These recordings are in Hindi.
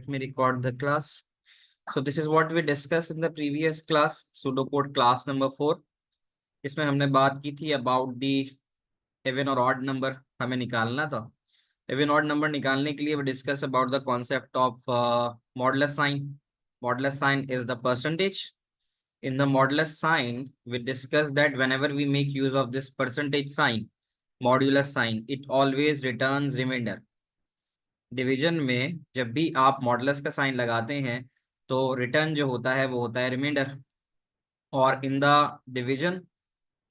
let me record the class. So this is what we discussed in the previous class, pseudocode class number 4. इसमें हमने बात की थी about the even और odd number हमें निकालना था. Even odd number निकालने के लिए we discuss about the concept of modulus sign. Modulus sign is the percentage. In the modulus sign, we discussed that whenever we make use of this percentage sign, modulus sign, it always returns remainder. Division में जब भी आप मॉडुलस का साइन लगाते हैं तो रिटर्न जो होता है वो होता है रिमाइंडर. और इन द डिवीजन,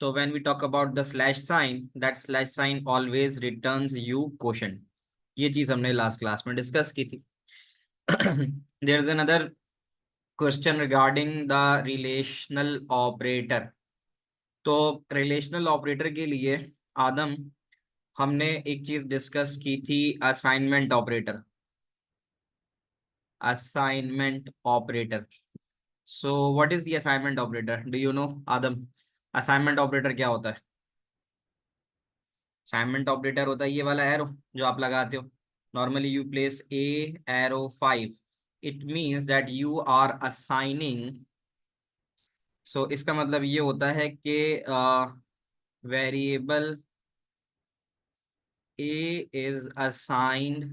तो when we talk about the slash sign, that slash sign always returns you quotient. ये चीज हमने लास्ट क्लास में डिस्कस की थी. There is another question regarding the relational operator. तो रिलेशनल ऑपरेटर के लिए आदम हमने एक चीज डिस्कस की थी, assignment operator. assignment operator. So what is the assignment operator? Do you know, Adam? assignment operator क्या होता है? assignment operator होता है ये वाला एरो जो आप लगाते हो. Normally you place a arrow 5. It means that you are assigning. So इसका मतलब ये होता है कि variable a is assigned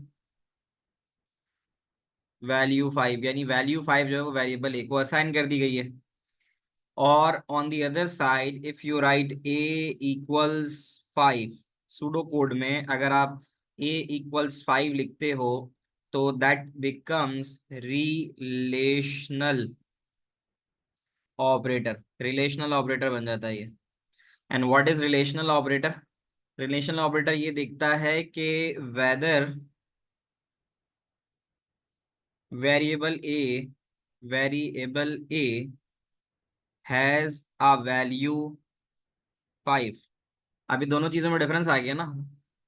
value 5, यानी वैल्यू 5 जो है वो वेरिएबल ए को असाइन कर दी गई है. और on the other side if you write a equals 5, pseudo code में अगर आप a इक्वल्स 5 लिखते हो तो that becomes relational operator. Relational operator बन जाता है ये. And what is relational operator? Relational operator ये देखता है कि whether variable A has a value 5. अभी दोनों चीजों में डिफरेंस आ गया ना.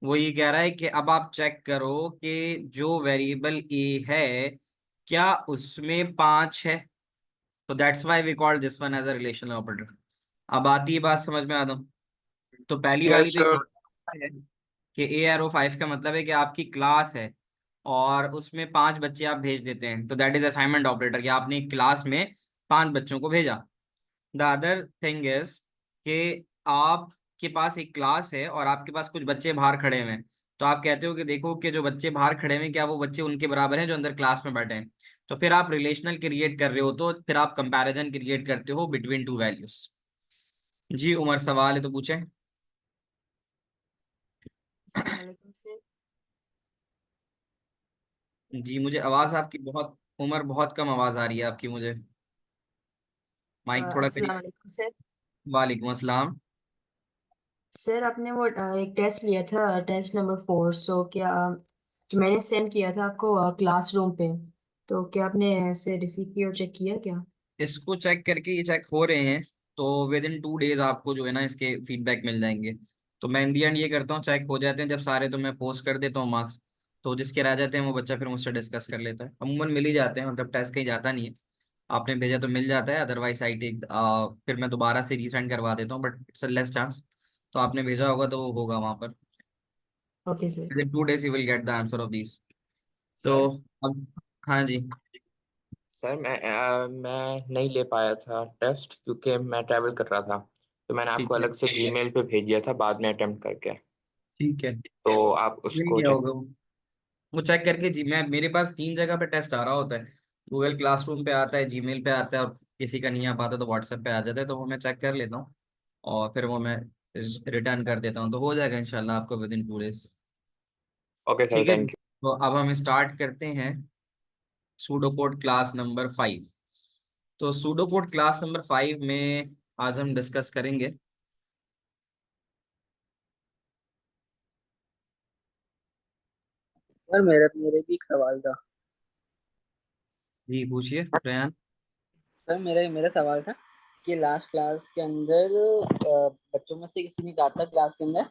वो ये कह रहा है कि अब आप चेक करो कि जो वेरिएबल ए है क्या उसमें 5 है. तो that's why we called this one as a relational operator. अब आती है बात समझ में आदम. तो पहली वाली यस तो सर। ये है कि ए एरो 5 का मतलब है कि आपकी क्लास है और उसमें 5 बच्चे आप भेज देते हैं, तो दैट इज असाइनमेंट ऑपरेटर, कि आपने क्लास में 5 बच्चों को भेजा. द अदर थिंग इज कि आपके पास एक क्लास है और आपके पास कुछ बच्चे बाहर खड़े हुए हैं. तो आप कहते हो कि देखो कि जो बच्चे बाहर खड़े हुए हैं क्या वो बच्चे उनके बराबर हैं जो अंदर क्लास में बैठे हैं. तो फिर आप रिलेशनल क्रिएट कर रहे हो, तो फिर आप कंपैरिजन क्रिएट करते हो बिटवीन टू वैल्यूज. जी उमर, सवाल है तो पूछें. अस्सलाम वालेकुम सर। जी मुझे आवाज आपकी बहुत, उमर बहुत कम आवाज आ रही है आपकी मुझे. माइक थोड़ा करीब. अस्सलाम वालेकुम सर। वालेकुम अस्सलाम. सर आपने वो एक टेस्ट लिया था, टेस्ट नंबर 4, सो क्या जो मैंने सेंड किया था आपको क्लासरूम पे, तो क्या आपने इसे रिसीव किया और चेक किया क्या? इसको चेक करके ये चेक हो रहे हैं, तो विद इन 2 डेज आपको जो है ना इसके फीडबैक मिल जाएंगे. तो मैं इन दी एंड ये करता हूँ, चेक हो जाते हैं जब सारे तो मैं पोस्ट कर देता हूँ मार्क्स. तो जिसके रह जाते हैं वो बच्चा फिर मुझसे डिस्कस कर लेता है. अमूमन मिल ही जाते हैं, मतलब टेस्ट कहीं जाता नहीं है. आपने भेजा तो मिल जाता है, अदरवाइज आई टेक, फिर मैं दोबारा से रीसेंड करवा देता हूँ, but it's a less chance. तो आपने भेजा होगा तो वो होगा वहां पर. Okay sir. With in 2 days you will get the answer of this. तो सर अब, हाँ जी. सर मैं नहीं ले पाया था टेस्ट क्योंकि मैं ट्रैवल कर रहा था। तो मैंने ठीक आपको है. अलग से जीमेल पे भेज दिया था बाद में अटेम्प्ट करके। ठीक है. तो आप मिल उसको गया चेक। होगा वो चेक करके. जी मैं, मेरे पास 3 जगह पे टेस्ट आ रहा होता है. गूगल क्लासरूम पे आता है, जीमेल पे आता है, और किसी का नहीं आ पाता तो व्हाट्सएप पे आ जाता है. तो वो मैं चेक कर लेता हूँ और फिर वो मैं रिटर्न कर देता हूँ. तो हो जाएगा इंशाल्लाह आपको with in 2 days. Okay sir, ठीक है जी. Thank you. तो अब हम स्टार्ट करते हैं सूडो कोड क्लास नंबर 5. तो सूडो कोड क्लास नंबर 5 में आज हम डिस्कस करेंगे. सर मेरे मेरे भी एक सवाल था। जी पूछिए प्रयान. सर मेरा मेरा सवाल था कि लास्ट क्लास के अंदर बच्चों में से किसी ने कहा था क्लास के अंदर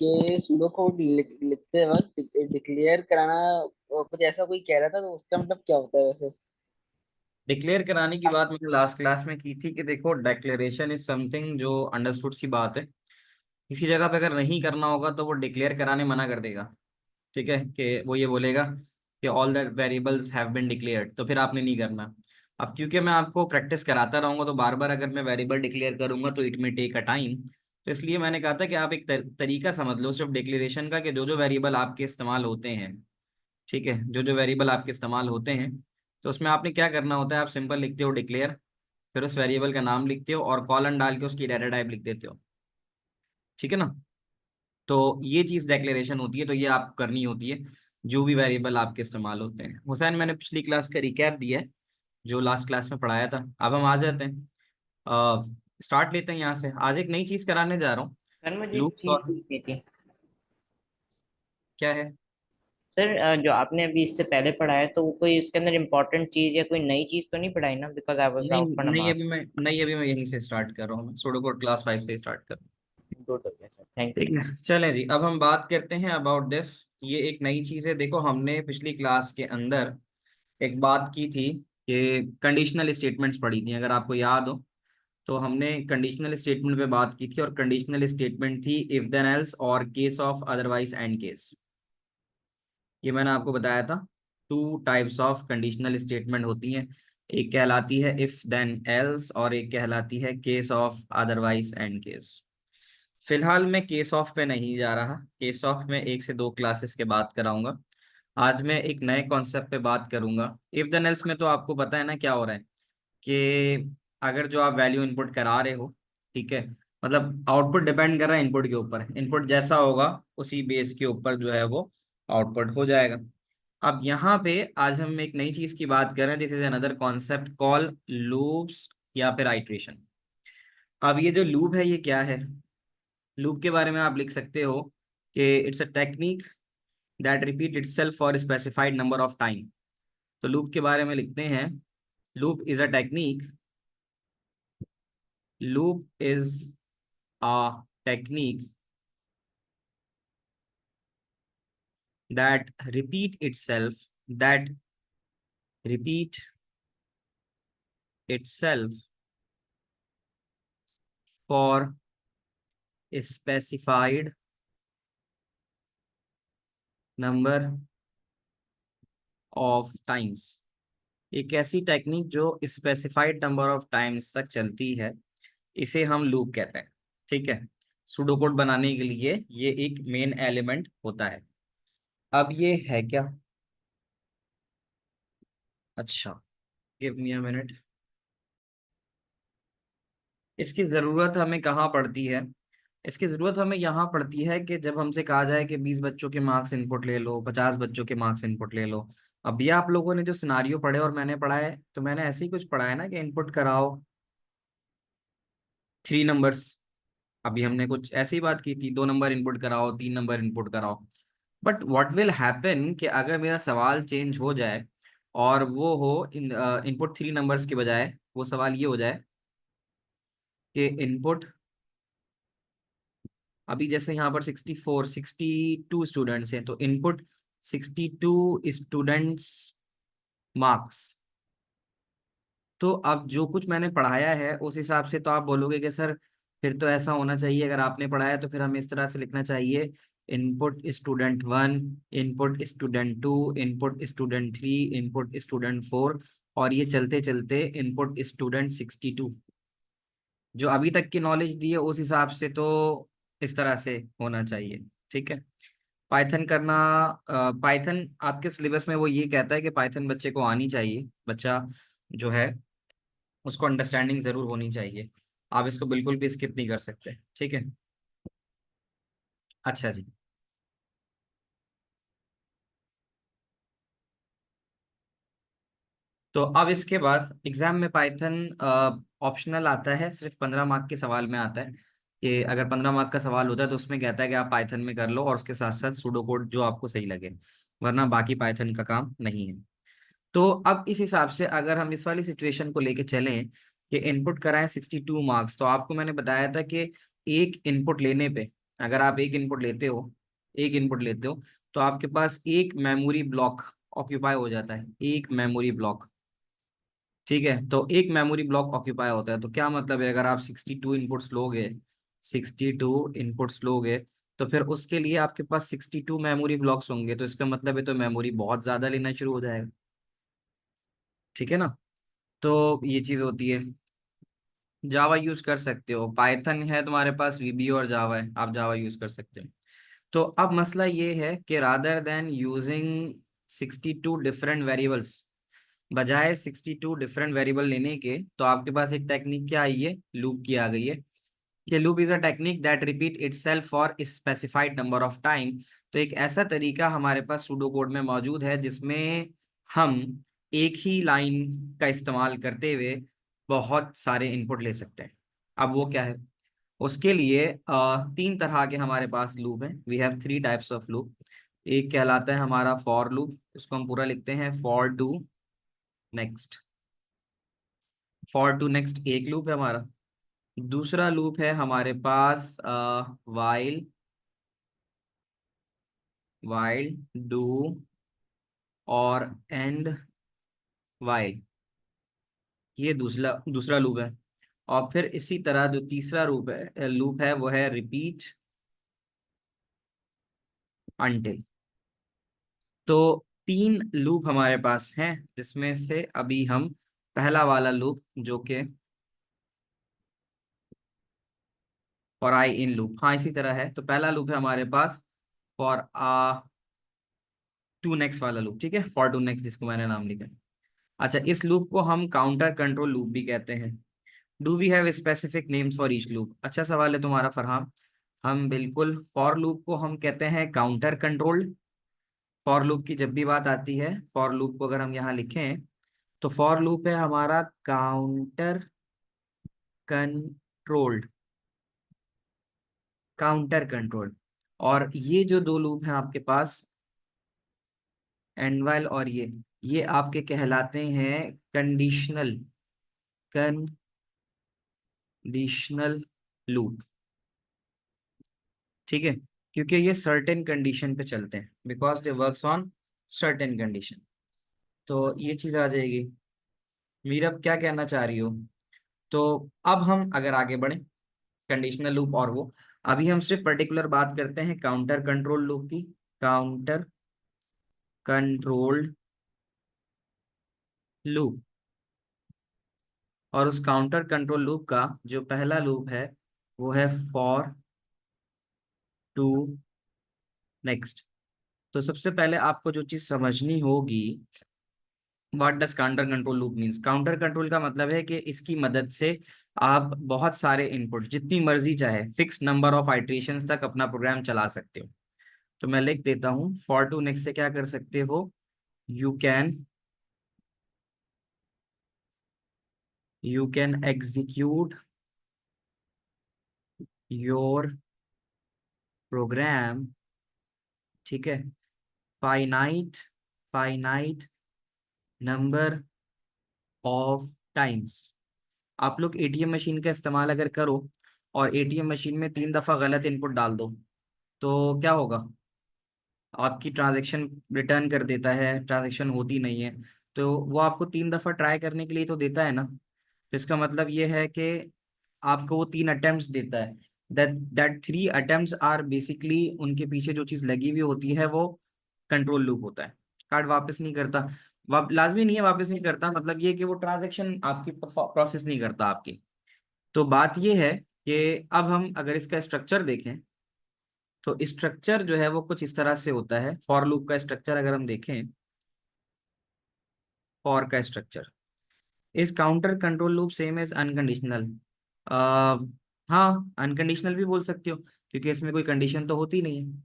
कि सूडो कोड लिखते वक्त डिक्लेयर कराना, कुछ ऐसा कोई कह रहा था, तो उसका मतलब क्या होता है वैसे? डिक्लेयर कराने की बात मैंने लास्ट क्लास में की थी कि देखो, डिक्लेरेशन इज समथिंग जो अंडरस्टूड सी बात है. किसी जगह पे अगर नहीं करना होगा तो वो डिक्लेयर कराने मना कर देगा. ठीक है, कि वो ये बोलेगा कि all the variables have been declared, तो फिर आपने नहीं करना। अब क्योंकि मैं आपको प्रैक्टिस कराता रहूंगा तो बार बार अगर मैं वेरिएबल डिक्लेयर करूंगा तो it may take a time. तो इसलिए मैंने कहा था कि आप एक तरीका समझ लो सिर्फ डिक्लेरेशन का, कि जो जो वेरिएबल आपके इस्तेमाल होते हैं, ठीक है, जो जो वेरिएबल आपके इस्तेमाल होते हैं, तो उसमें आपने क्या करना होता है, आप सिंपल लिखते हो डिक्लेयर, फिर उस वेरिएबल का नाम लिखते हो और कॉलन डाल के उसकी डाटा टाइप लिख देते हो, ठीक है ना। तो ये चीज़ डिक्लेरेशन होती है, तो ये आप करनी होती है जो भी वेरिएबल आपके इस्तेमाल होते हैं। हुसैन, मैंने पिछली क्लास का रिकैप दिया है जो लास्ट क्लास में पढ़ाया था। अब हम आ जाते हैं, स्टार्ट लेते हैं यहाँ से। आज एक नई चीज़ कराने जा रहा हूँ, सर मुझे एक लूप्स। चीज और पूछनी थी। क्या है? सर जो आपने अभी इससे पहले पढ़ाया तो वो कोई इसके अंदर इम्पोर्टेंट चीज या कोई नई चीज तो नहीं पढ़ाई ना, बिकॉज आई वाज नहीं आउट फॉर नहीं, नमाज। अभी मैं यहीं से स्टार्ट कर रहा हूँ, मैं सुडोकोड क्लास 5 से स्टार्ट कर रहा हूँ। गुड हो गया सर, थैंक ठीक यू। है, चलें जी, अब हम बात करते हैं अबाउट दिस। ये एक नई चीज़ है। देखो, हमने पिछली क्लास के अंदर एक बात की थी कि कंडीशनल स्टेटमेंट्स पढ़ी थी, अगर आपको याद हो। तो हमने कंडीशनल स्टेटमेंट पे बात की थी, और कंडीशनल स्टेटमेंट थी इफ देन एल्स और case of otherwise and case. ये मैंने आपको बताया था। Two types of conditional statement होती हैं, एक कहलाती है इफ देन एल्स और एक कहलाती है case of otherwise and case. फिलहाल मैं केस ऑफ पे नहीं जा रहा, केस ऑफ में 1 से 2 क्लासेस के बाद कराऊंगा। आज मैं एक नए कॉन्सेप्ट पे बात करूंगा। इफ देन एल्स में तो आपको पता है ना क्या हो रहा है, कि अगर जो आप वैल्यू इनपुट करा रहे हो, ठीक है, मतलब आउटपुट डिपेंड कर रहा है इनपुट के ऊपर, इनपुट जैसा होगा उसी बेस के ऊपर जो है वो आउटपुट हो जाएगा। अब यहाँ पे आज हम एक नई चीज की बात कर रहे हैं, this is another concept call loops या फिर आइट्रेशन। अब ये जो लूप है ये क्या है? लूप के बारे में आप लिख सकते हो कि it's a technique that repeat itself for specified number of time. तो लूप के बारे में लिखते हैं, loop is a technique, loop is a technique that repeat itself that repeat itself for specified number of times। एक ऐसी टेक्निक जो स्पेसिफाइड नंबर ऑफ टाइम्स तक चलती है, इसे हम लूप कहते हैं, ठीक है। सूडो कोड बनाने के लिए ये एक मेन एलिमेंट होता है। अब ये है क्या? अच्छा, गिव मी अ मिनट। इसकी ज़रूरत हमें कहाँ पड़ती है? इसकी ज़रूरत हमें यहाँ पड़ती है कि जब हमसे कहा जाए कि 20 बच्चों के मार्क्स इनपुट ले लो, 50 बच्चों के मार्क्स इनपुट ले लो। अब ये आप लोगों ने जो सिनारियो पढ़े और मैंने पढ़ा है, तो मैंने ऐसे ही कुछ पढ़ा है ना कि इनपुट कराओ 3 नंबर्स। अभी हमने कुछ ऐसी बात की थी, 2 नंबर इनपुट कराओ, 3 नंबर इनपुट कराओ। बट व्हाट विल हैपन कि अगर मेरा सवाल चेंज हो जाए और वो हो इनपुट 3 नंबर्स के बजाय वो सवाल ये हो जाए कि इनपुट, अभी जैसे यहाँ पर 62 स्टूडेंट्स हैं, तो इनपुट 62 स्टूडेंट्स मार्क्स। तो अब जो कुछ मैंने पढ़ाया है उस हिसाब से तो आप बोलोगे कि सर फिर तो ऐसा होना चाहिए, अगर आपने पढ़ाया तो फिर हमें इस तरह से लिखना चाहिए, input student 1, input student 2, input student 3, input student 4, और ये चलते चलते इनपुट स्टूडेंट 62। जो अभी तक की नॉलेज दी है उस हिसाब से तो इस तरह से होना चाहिए, ठीक है। पाइथन करना, पाइथन आपके सिलेबस में वो ये कहता है कि पाइथन बच्चे को आनी चाहिए, बच्चा जो है उसको अंडरस्टैंडिंग जरूर होनी चाहिए। आप इसको बिल्कुल भी स्किप नहीं कर सकते, ठीक है। अच्छा जी, तो अब इसके बाद एग्जाम में पाइथन ऑप्शनल आता है, सिर्फ 15 मार्क के सवाल में आता है कि अगर 15 मार्क का सवाल होता है तो उसमें कहता है कि आप पाइथन में कर लो और उसके साथ साथ सूडो कोड जो आपको सही लगे, वरना बाकी पाइथन का काम नहीं है। तो अब इस हिसाब से अगर हम इस वाली सिचुएशन को लेके चलें कि इनपुट कराएं 62 मार्क्स, तो आपको मैंने बताया था कि एक इनपुट लेने पे, अगर आप एक इनपुट लेते हो, एक इनपुट लेते हो, तो आपके पास एक मेमोरी ब्लॉक ऑक्यूपाई हो जाता है, एक मेमोरी ब्लॉक, ठीक है। तो एक मेमोरी ब्लॉक ऑक्यूपाई होता है, तो क्या मतलब है, अगर आप 62 इनपुट्स लोगे, 62 इनपुट्स लोगे, तो फिर उसके लिए आपके पास 62 मेमोरी ब्लॉक्स होंगे, तो इसका मतलब है तो मेमोरी बहुत ज्यादा लेना शुरू हो जाएगा। ठीक है ना, तो ये चीज होती है। जावा यूज कर सकते हो, पाइथन है तुम्हारे पास, वीबी और जावा है, आप जावा यूज कर सकते हो। तो अब मसला ये है कि rather than using 62 different variables, बजाय 62 डिफरेंट वेरिएबल लेने के, तो आपके पास एक टेक्निक क्या आई है, लूप की आ गई है, कि loop is a technique that repeat itself for specified number of time. तो एक ऐसा तरीका हमारे पास सूडो कोड में मौजूद है जिसमें हम एक ही लाइन का इस्तेमाल करते हुए बहुत सारे इनपुट ले सकते हैं। अब वो क्या है, उसके लिए तीन तरह के हमारे पास लूप हैं। We have three types of loop. एक कहलाता है हमारा फॉर लूप, उसको हम पूरा लिखते हैं for to next. For to next एक लूप है हमारा। दूसरा लूप है हमारे पास वाइल, वाइल डू और एंड वाइल, ये दूसरा दूसरा लूप है। और फिर इसी तरह जो तीसरा लूप है वो है रिपीट अनटिल। तो तीन लूप हमारे पास हैं, जिसमें से अभी हम पहला वाला लूप जो कि फॉर आई इन लूप, हाँ इसी तरह है। तो पहला लूप है हमारे पास फॉर टू नेक्स्ट वाला लूप, ठीक है, फॉर टू नेक्स्ट जिसको मैंने नाम लिखा है। अच्छा, इस लूप को हम काउंटर कंट्रोल लूप भी कहते हैं। Do we have specific names for each loop? अच्छा सवाल है तुम्हारा फरहान। हम बिल्कुल, फॉर लूप को हम कहते हैं काउंटर कंट्रोल्ड। फॉर लूप की जब भी बात आती है, फॉर लूप को अगर हम यहाँ लिखें तो फॉर लूप है हमारा काउंटर कंट्रोल्ड, काउंटर कंट्रोल। और ये जो दो लूप हैं आपके पास, एंड वाइल और ये आपके कहलाते हैं कंडीशनल, कंडीशनल लूप। ठीक है, क्योंकि ये सर्टेन कंडीशन पे चलते हैं, because they works on certain condition. तो ये चीज आ जाएगी। मीरब क्या कहना चाह रही हो? तो अब हम अगर आगे बढ़े, कंडीशनल लूप और वो, अभी हम सिर्फ पर्टिकुलर बात करते हैं काउंटर कंट्रोल लूप की। Counter controlled loop. और उस काउंटर कंट्रोल लूप का जो पहला लूप है वो है फॉर टू नेक्स्ट। तो सबसे पहले आपको जो चीज समझनी होगी, what does counter control loop means. Counter control का मतलब है कि इसकी मदद से आप बहुत सारे इनपुट, जितनी मर्जी चाहे फिक्स नंबर ऑफ आइट्रेशंस तक अपना प्रोग्राम चला सकते हो। तो मैं लिख देता हूँ, फॉर टू नेक्स्ट से क्या कर सकते हो, you can execute your program, ठीक है, finite finite number of times. आप लोग एटीएम मशीन का इस्तेमाल अगर करो और एटीएम मशीन में 3 दफा गलत इनपुट डाल दो, तो क्या होगा, आपकी ट्रांजैक्शन रिटर्न कर देता है, ट्रांजैक्शन होती नहीं है। तो वो आपको 3 दफा ट्राई करने के लिए तो देता है ना। तो इसका मतलब ये है कि आपको वो 3 अटेम्प्ट्स देता है। दैट 3 अटेम्प्ट्स आर बेसिकली, उनके पीछे जो चीज लगी हुई होती है वो कंट्रोल लूप होता है। कार्ड वापस नहीं करता, लाजमी नहीं है वापस नहीं करता, मतलब ये कि वो ट्रांजैक्शन आपकी प्रोसेस नहीं करता आपकी। तो बात ये है कि अब हम अगर इसका स्ट्रक्चर देखें, तो स्ट्रक्चर जो है वो कुछ इस तरह से होता है। फॉर लूप का स्ट्रक्चर अगर हम देखें, फॉर का स्ट्रक्चर इस counter control loop same as unconditional. हाँ, अनकंडीशनल भी बोल सकते हो, क्योंकि इसमें कोई कंडीशन तो होती नहीं है।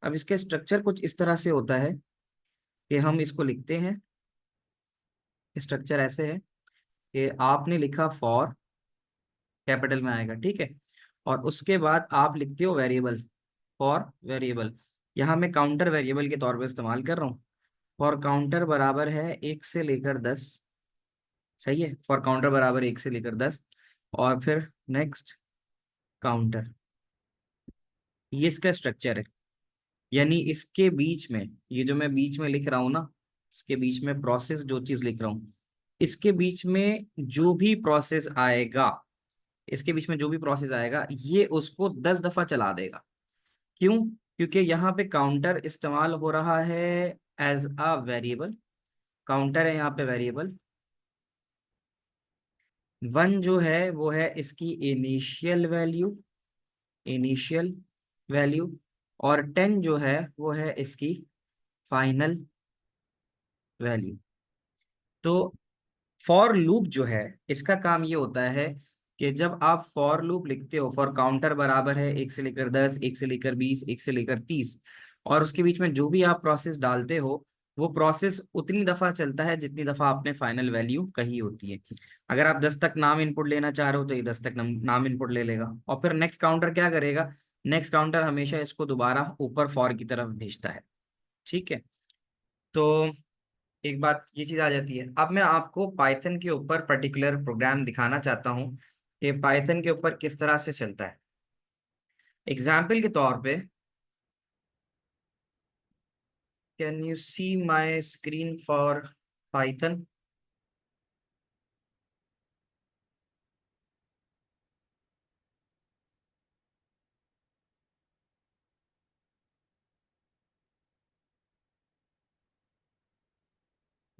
अब इसके स्ट्रक्चर कुछ इस तरह से होता है कि हम इसको लिखते हैं, स्ट्रक्चर ऐसे है कि आपने लिखा फॉर, कैपिटल में आएगा, ठीक है, और उसके बाद आप लिखते हो वेरिएबल, फॉर वेरिएबल। यहाँ मैं काउंटर वेरिएबल के तौर पर इस्तेमाल कर रहा हूँ। फॉर काउंटर बराबर है 1 से लेकर 10, सही है, फॉर काउंटर बराबर 1 से लेकर 10, और फिर नेक्स्ट काउंटर। ये इसका स्ट्रक्चर है। यानी इसके बीच में, ये जो मैं बीच में लिख रहा हूँ ना, इसके बीच में प्रोसेस जो चीज लिख रहा हूँ, इसके बीच में जो भी प्रोसेस आएगा, इसके बीच में जो भी प्रोसेस आएगा ये उसको 10 दफा चला देगा। क्यों? क्योंकि यहाँ पे काउंटर इस्तेमाल हो रहा है एज अ वेरिएबल, काउंटर है यहाँ पे वेरिएबल। 1 जो है वो है इसकी इनिशियल वैल्यू, इनिशियल वैल्यू, और 10 जो है वो है इसकी फाइनल वैल्यू। तो फॉर लूप जो है इसका काम ये होता है कि जब आप फॉर लूप लिखते हो, फॉर काउंटर बराबर है 1 से लेकर 10, 1 से लेकर 20, 1 से लेकर 30, और उसके बीच में जो भी आप प्रोसेस डालते हो वो प्रोसेस उतनी दफा चलता है जितनी दफा आपने फाइनल वैल्यू कही होती है। अगर आप 10 तक नाम इनपुट लेना चाह रहे हो तो ये 10 तक नाम इनपुट ले लेगा, और फिर नेक्स्ट काउंटर क्या करेगा, नेक्स्ट काउंटर हमेशा इसको दोबारा ऊपर फॉर की तरफ भेजता है। ठीक है, तो एक बात ये चीज आ जाती है। अब मैं आपको पाइथन के ऊपर पर्टिकुलर प्रोग्राम दिखाना चाहता हूँ कि पाइथन के ऊपर किस तरह से चलता है। एग्जाम्पल के तौर पे, can you see my screen for Python?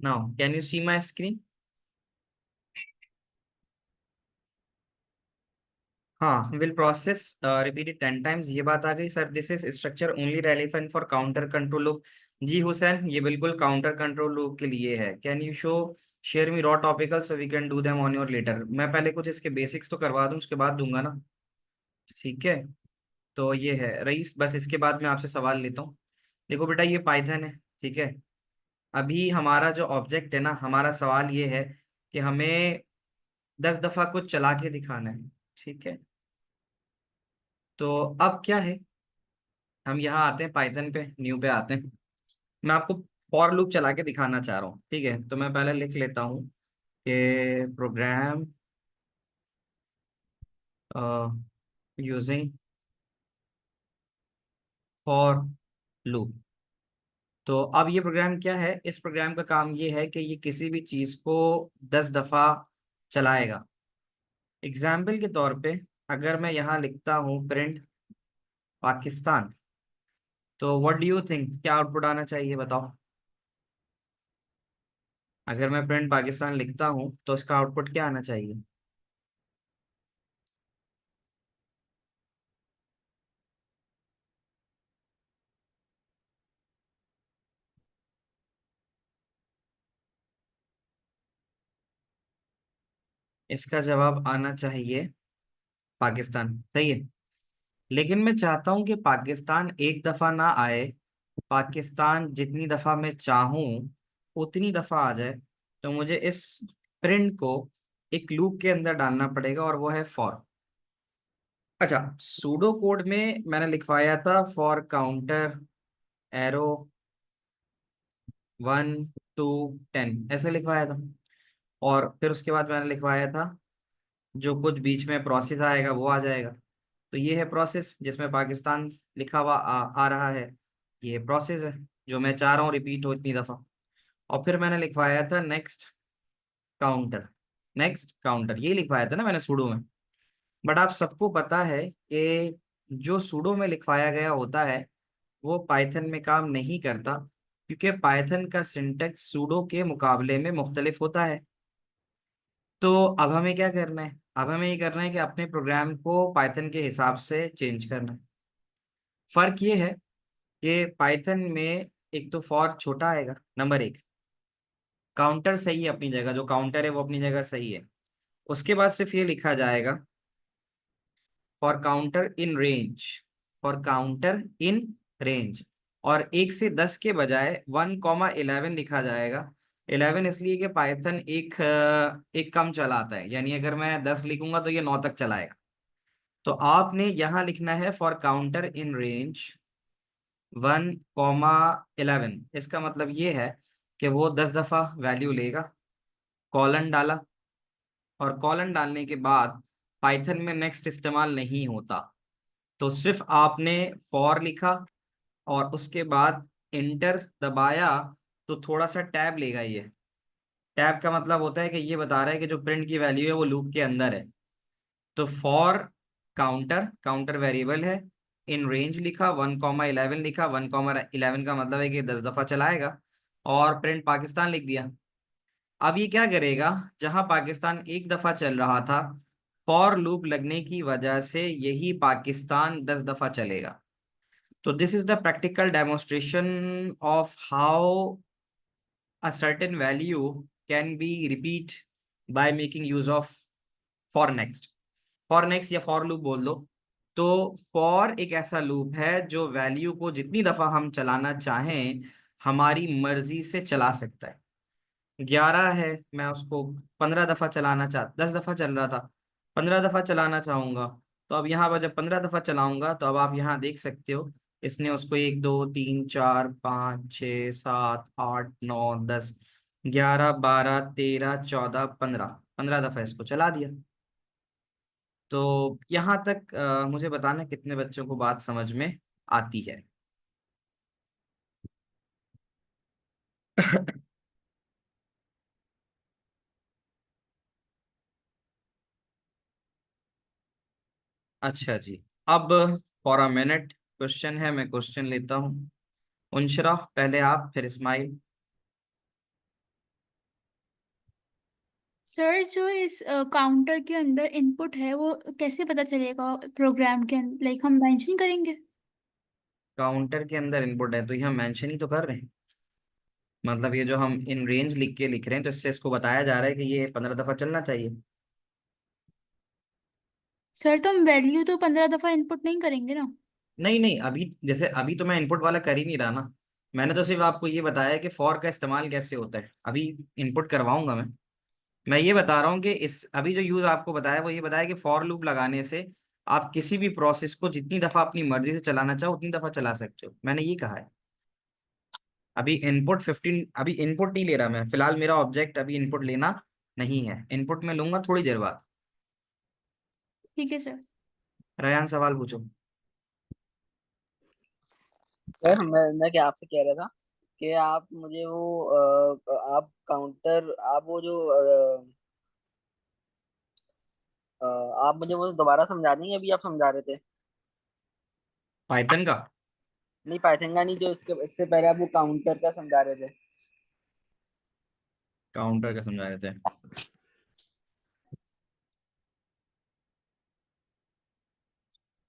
Now can you see my screen? हाँ, विल प्रोसेस रिपीटेड 10 टाइम्स, ये बात आ गई sir. This is structure only relevant for counter control loop. जी हुसैन, ये बिल्कुल काउंटर कंट्रोल लूप के लिए है। Can you show share me raw topical so we can do them on your letter? मैं पहले कुछ इसके बेसिक्स तो करवा दूं, उसके बाद दूंगा ना। ठीक है, तो ये है रईस, बस इसके बाद मैं आपसे सवाल लेता हूँ। देखो बेटा, ये पाइथन है, ठीक है। अभी हमारा जो ऑब्जेक्ट है ना, हमारा सवाल ये है कि हमें 10 दफा कुछ चला के दिखाना है। ठीक है, तो अब क्या है, हम यहाँ आते हैं पाइथन पे, न्यू पे आते हैं। मैं आपको फॉर लूप चला के दिखाना चाह रहा हूँ। ठीक है, तो मैं पहले लिख लेता हूँ कि प्रोग्राम यूजिंग फॉर लूप। तो अब ये प्रोग्राम क्या है, इस प्रोग्राम का काम ये है कि ये किसी भी चीज को 10 दफा चलाएगा। एग्जाम्पल के तौर पे अगर मैं यहाँ लिखता हूँ प्रिंट पाकिस्तान, तो व्हाट डू यू थिंक क्या आउटपुट आना चाहिए, बताओ? अगर मैं प्रिंट पाकिस्तान लिखता हूँ तो इसका आउटपुट क्या आना चाहिए? इसका जवाब आना चाहिए पाकिस्तान, सही है। लेकिन मैं चाहता हूं कि पाकिस्तान एक दफा ना आए, पाकिस्तान जितनी दफा मैं चाहूं उतनी दफा आ जाए। तो मुझे इस प्रिंट को एक लूप के अंदर डालना पड़ेगा, और वो है फॉर। अच्छा, सूडो कोड में मैंने लिखवाया था फॉर काउंटर एरो 1 to 10, ऐसे लिखवाया था। और फिर उसके बाद मैंने लिखवाया था जो कुछ बीच में प्रोसेस आएगा वो आ जाएगा। तो ये है प्रोसेस जिसमें पाकिस्तान लिखा हुआ आ रहा है, ये प्रोसेस है जो मैं चाह रहा हूँ रिपीट हो इतनी दफा। और फिर मैंने लिखवाया था नेक्स्ट काउंटर, नेक्स्ट काउंटर ये लिखवाया था ना मैंने सूडो में। बट आप सबको पता है कि जो सूडो में लिखवाया गया होता है वो पाइथन में काम नहीं करता, क्योंकि पाइथन का सिंटेक्स सूडो के मुकाबले में मुख्तलिफ होता है। तो अब हमें क्या करना है, अब हमें ये करना है कि अपने प्रोग्राम को पाइथन के हिसाब से चेंज करना है। फर्क ये है कि पाइथन में एक तो फॉर छोटा आएगा, नंबर एक। काउंटर सही है अपनी जगह, जो काउंटर है वो अपनी जगह सही है। उसके बाद सिर्फ ये लिखा जाएगा for counter in range, for counter in range. और 1 से 10 के बजाय 1, 11 लिखा जाएगा। 11 इसलिए कि पाइथन एक कम चलाता है, यानी अगर मैं 10 लिखूंगा तो ये 9 तक चलाएगा। तो आपने यहाँ लिखना है फॉर काउंटर इन रेंज 1, 11। इसका मतलब ये है कि वो 10 दफा वैल्यू लेगा। कॉलन डाला, और कॉलन डालने के बाद पाइथन में नेक्स्ट इस्तेमाल नहीं होता। तो सिर्फ आपने फॉर लिखा और उसके बाद इंटर दबाया, तो थोड़ा सा टैब लेगा ये। टैब का मतलब होता है कि ये बता रहा है कि जो प्रिंट की वैल्यू है वो लूप के अंदर है। तो फॉर काउंटर, काउंटर वेरिएबल है, इन रेंज लिखा, 1,11 लिखा। 1,11 का मतलब है कि 10 दफा चलाएगा, और प्रिंट पाकिस्तान लिख दिया। अब ये क्या करेगा, जहां पाकिस्तान एक दफा चल रहा था, फॉर लूप लगने की वजह से यही पाकिस्तान 10 दफा चलेगा। तो this is the practical demonstration of how a certain value can be repeat by making use of for next। for next या for loop बोल दो। तो for एक ऐसा लूप है जो वैल्यू को जितनी दफा हम चलाना चाहें हमारी मर्जी से चला सकता है। 11 है, मैं उसको 15 दफा चलाना 10 दफा चल रहा था, 15 दफा चलाना चाहूंगा। तो अब यहाँ पर जब 15 दफा चलाऊंगा तो अब आप यहाँ देख सकते हो, इसने उसको 1 2 3 4 5 6 7 8 9 10 11 12 13 14 15 दफा इसको चला दिया। तो यहाँ तक मुझे बताना कितने बच्चों को बात समझ में आती है। अच्छा जी, अब फॉर अ मिनट क्वेश्चन है, मैं क्वेश्चन लेता हूँ। उनशरा पहले आप, फिर इस्माइल। सर जो इस काउंटर के अंदर इनपुट है वो कैसे पता चलेगा प्रोग्राम के अंदर, लाइक हम मेंशन करेंगे? काउंटर के अंदर इनपुट है तो ये हम मेंशन ही तो कर रहे हैं। मतलब ये जो हम इन रेंज लिख के लिख रहे हैं तो इससे इसको बताया जा रहा है कि ये 15 दफा चलना चाहिए। सर तो हम वैल्यू तो 15 दफा इनपुट नहीं करेंगे ना? नहीं नहीं, अभी जैसे अभी तो मैं इनपुट वाला कर ही नहीं रहा ना। मैंने तो सिर्फ आपको ये बताया कि फॉर का इस्तेमाल कैसे होता है। अभी इनपुट करवाऊंगा मैं ये बता रहा हूँ कि इस अभी जो यूज आपको बताया वो ये बताया कि फॉर लूप लगाने से आप किसी भी प्रोसेस को जितनी दफा अपनी मर्जी से चलाना चाहो उतनी दफा चला सकते हो, मैंने ये कहा है। अभी इनपुट 15, अभी इनपुट नहीं ले रहा मैं फिलहाल, मेरा ऑब्जेक्ट अभी इनपुट लेना नहीं है। इनपुट में लूंगा थोड़ी देर बाद। ठीक है सर। रयान सवाल पूछो। सर मैं क्या आपसे कह रहा था कि आप मुझे वो आप काउंटर आप वो जो आप मुझे वो दोबारा समझा देंगे, अभी आप समझा रहे थे। पाइथन का नहीं, पाइथन का नहीं, जो इससे पहले आप वो काउंटर का समझा रहे थे। काउंटर का समझा रहे थे।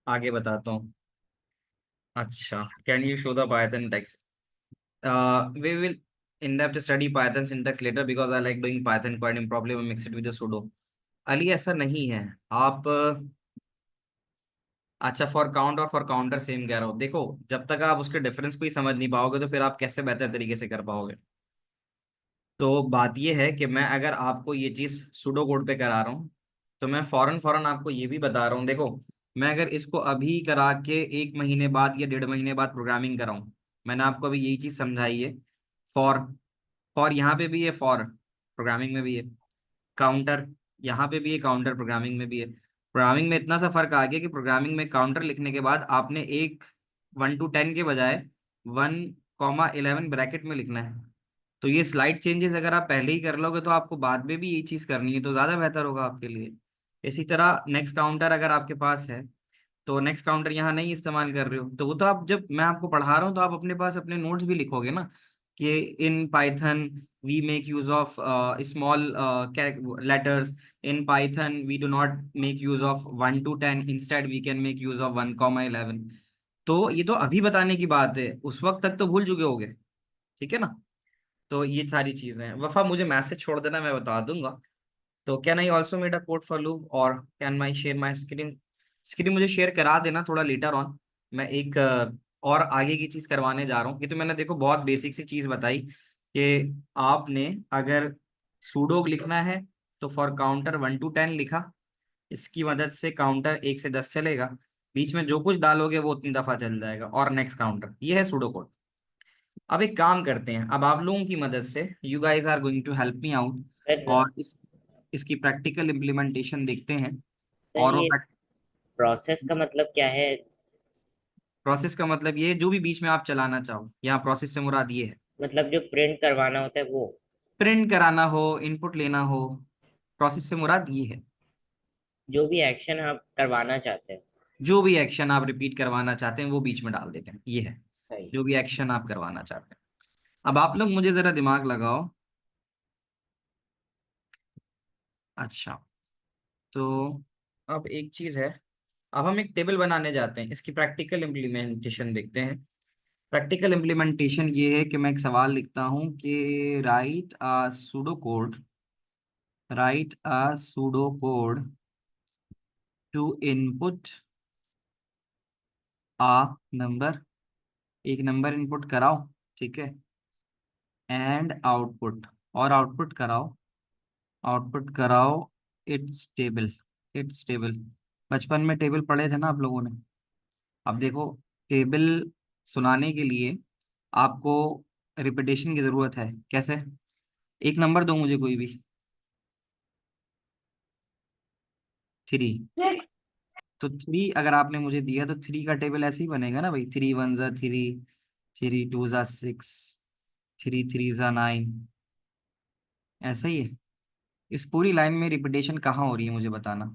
आगे बताता हूँ। अच्छा, can you show the Python text? We will in depth study Python syntax later because I like doing Python quite improperly and mix it with the sudo। Ali ऐसा नहीं है। आप अच्छा, फॉर काउंट और फॉर काउंटर सेम कह रहे हो। देखो, जब तक आप उसके डिफरेंस को ही समझ नहीं पाओगे तो फिर आप कैसे बेहतर तरीके से कर पाओगे। तो बात ये है कि मैं अगर आपको ये चीज सुडो कोड पे करा रहा हूँ तो मैं फौरन फौरन आपको ये भी बता रहा हूँ। देखो, मैं अगर इसको अभी करा के 1 महीने बाद या 1.5 महीने बाद प्रोग्रामिंग कराऊँ, मैंने आपको अभी यही चीज समझाई है। फॉर फॉर यहाँ पे भी है, फॉर प्रोग्रामिंग में भी है। काउंटर यहाँ पे भी है, काउंटर प्रोग्रामिंग में भी है। प्रोग्रामिंग में इतना सा फर्क आ गया कि प्रोग्रामिंग में काउंटर लिखने के बाद आपने एक 1 to 10 के बजाय 1,11 ब्रैकेट में लिखना है। तो ये स्लाइड चेंजेस अगर आप पहले ही कर लोगे तो आपको बाद में भी ये चीज करनी है तो ज्यादा बेहतर होगा आपके लिए। इसी तरह नेक्स्ट काउंटर अगर आपके पास है तो नेक्स्ट काउंटर यहाँ नहीं इस्तेमाल कर रहे हो तो वो तो आप, जब मैं आपको पढ़ा रहा हूँ तो आप अपने पास अपने नोट्स भी लिखोगे ना कि in Python we make use of small letters. In Python we do not make use of 1 to 10, instead we can make use of 1,11। तो ये तो अभी बताने की बात है, उस वक्त तक तो भूल चुके होगे। ठीक है ना? तो ये सारी चीजें हैं। वफा मुझे मैसेज छोड़ देना, मैं बता दूंगा। तो can I also made a code for loop, और can my share my screen? Screen मुझे शेयर करा देना थोड़ा लेटर ऑन। मैं एक और आगे की चीज करवाने जा रहा हूँ। ये तो मैंने देखो बहुत बेसिक सी चीज बताई कि आपने अगर सूडो लिखना है तो फॉर काउंटर 1 to 10 लिखा। इसकी मदद से काउंटर 1 से 10 चलेगा, बीच में जो कुछ डालोगे वो उतनी दफा चल जाएगा, और नेक्स्ट काउंटर। ये है सूडो कोड। अब एक काम करते हैं, अब आप लोगों की मदद से you guys are going to help me out, sir और इसकी प्रैक्टिकल इम्प्लीमेंटेशन देखते हैं। सर और वो ये प्रोसेस का मतलब क्या है? प्रोसेस का मतलब ये जो भी बीच में आप चलाना चाहो, यहाँ प्रोसेस से मुराद ये है मतलब जो प्रिंट करवाना होता है वो? प्रिंट कराना हो, इनपुट लेना हो, प्रोसेस से मुराद ये है। जो भी एक्शन आप करवाना चाहते हैं। जो भी एक्शन आप रिपीट करवाना चाहते हैं वो बीच में डाल देते हैं, ये है सही। जो भी एक्शन आप करवाना चाहते हैं। अब आप लोग मुझे जरा दिमाग लगाओ। अच्छा, तो अब एक चीज है, अब हम एक टेबल बनाने जाते हैं, इसकी प्रैक्टिकल इम्प्लीमेंटेशन देखते हैं। प्रैक्टिकल इम्प्लीमेंटेशन ये है कि मैं एक सवाल लिखता हूँ कि write a pseudo code to input a number, एक नंबर इनपुट कराओ, ठीक है, एंड आउटपुट, और आउटपुट कराओ इट्स टेबल। बचपन में टेबल पढ़े थे ना आप लोगों ने। अब देखो, टेबल सुनाने के लिए आपको रिपीटेशन की जरूरत है। कैसे? एक नंबर दो मुझे कोई भी, 3। तो 3 अगर आपने मुझे दिया तो 3 का टेबल ऐसे ही बनेगा ना भाई, 3 1 3, 3 2 6, 3 3 9, ऐसा ही है। इस पूरी लाइन में रिपीटेशन कहाँ हो रही है मुझे बताना।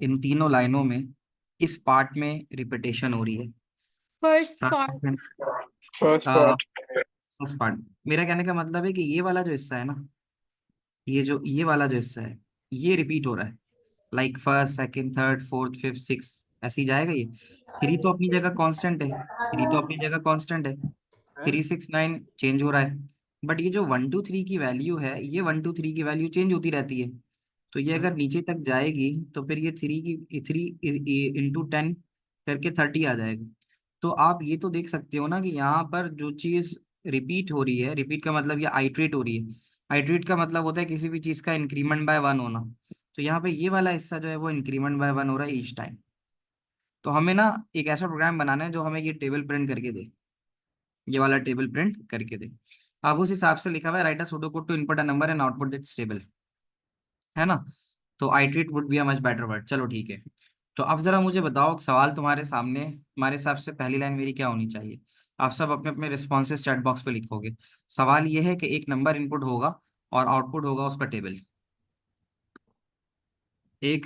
इन तीनों लाइनों में किस पार्ट में रिपीटेशन हो रही है? First part. First part. First part. मेरा कहने का मतलब है कि ये वाला जो हिस्सा है ना, ये वाला जो हिस्सा है, ये रिपीट हो रहा है। Like first second third fourth fifth six, ऐसे ही जाएगा ये। 3 तो अपनी जगह कांस्टेंट है, 3 तो अपनी जगह कांस्टेंट है। 3 6 9 चेंज हो रहा है। बट ये जो 1 2 3 की वैल्यू है, ये 1 2 3 की वैल्यू चेंज होती रहती है। तो ये अगर नीचे तक जाएगी तो फिर ये 3 करके 30 आ जाएगा। तो आप ये तो देख सकते हो ना कि यहाँ पर जो चीज रिपीट हो रही है, रिपीट का मतलब ये आइट्रेट हो रही है। आइट्रेट का मतलब होता है किसी भी चीज का इंक्रीमेंट बाय 1 होना। तो यहाँ पे ये वाला हिस्सा जो है वो इंक्रीमेंट बाय 1 हो रहा है ईच टाइम। तो हमें ना एक ऐसा प्रोग्राम बनाना है जो हमें ये टेबल प्रिंट करके दे, ये वाला टेबल प्रिंट करके दे। अब उस हिसाब से लिखा हुआ है, write a pseudo code to input a number and output that's table, है ना। तो iterate would be a much better word. चलो ठीक है। तो अब जरा मुझे बताओ, सवाल तुम्हारे सामने, हमारे हिसाब से पहली लाइन मेरी क्या होनी चाहिए? आप सब अपने अपने रिस्पॉन्सेस चैट बॉक्स पे लिखोगे। सवाल ये है कि एक नंबर इनपुट होगा और आउटपुट होगा उसका टेबल। एक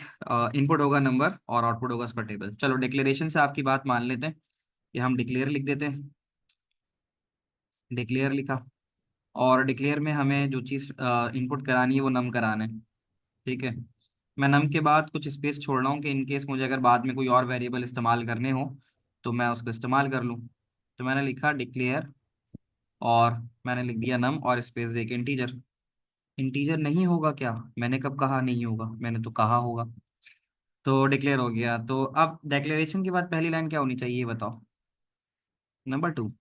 इनपुट होगा नंबर और आउटपुट होगा उसका टेबल। चलो डिक्लेरेशन से आपकी बात मान लेते हैं कि हम डिक्लेयर लिख देते हैं। डिक्लेयर लिखा, और डिक्लेयर में हमें जो चीज़ इनपुट करानी है वो नम कराना है, ठीक है। मैं नम के बाद कुछ स्पेस छोड़ रहा हूँ कि इन केस मुझे अगर बाद में कोई और वेरिएबल इस्तेमाल करने हो तो मैं उसको इस्तेमाल कर लूँ। तो मैंने लिखा डिक्लेयर, और मैंने लिख दिया नम और स्पेस दे के इंटीजर। इंटीजर नहीं होगा क्या? मैंने कब कहा नहीं होगा? मैंने तो कहा होगा। तो डिक्लेयर हो गया। तो अब डिक्लेरेशन के बाद पहली लाइन क्या होनी चाहिए ये बताओ? Number 2,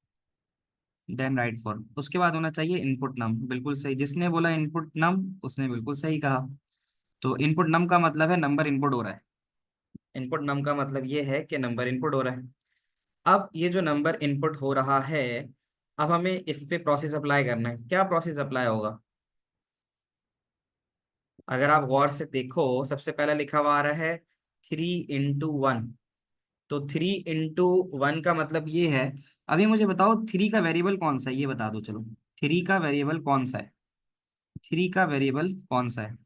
then write for. उसके बाद होना चाहिए इनपुट नम। बिल्कुल सही, जिसने बोला इनपुट नम उसने बिल्कुल सही कहा। तो इनपुट नम का मतलब है नंबर इनपुट हो रहा है। इनपुट नम का मतलब ये है कि नंबर इनपुट हो रहा है। अब ये जो नंबर इनपुट हो रहा है, अब हमें इस पे प्रोसेस अप्लाई करना है। क्या प्रोसेस अप्लाई होगा? अगर आप गौर से देखो, सबसे पहले लिखा हुआ आ रहा है 3 × 1। तो 3 × 1 का मतलब ये है। अभी मुझे बताओ 3 का वेरिएबल कौन सा है ये बता दो। चलो, 3 का वेरिएबल कौन सा है? 3 का वेरिएबल कौन सा है?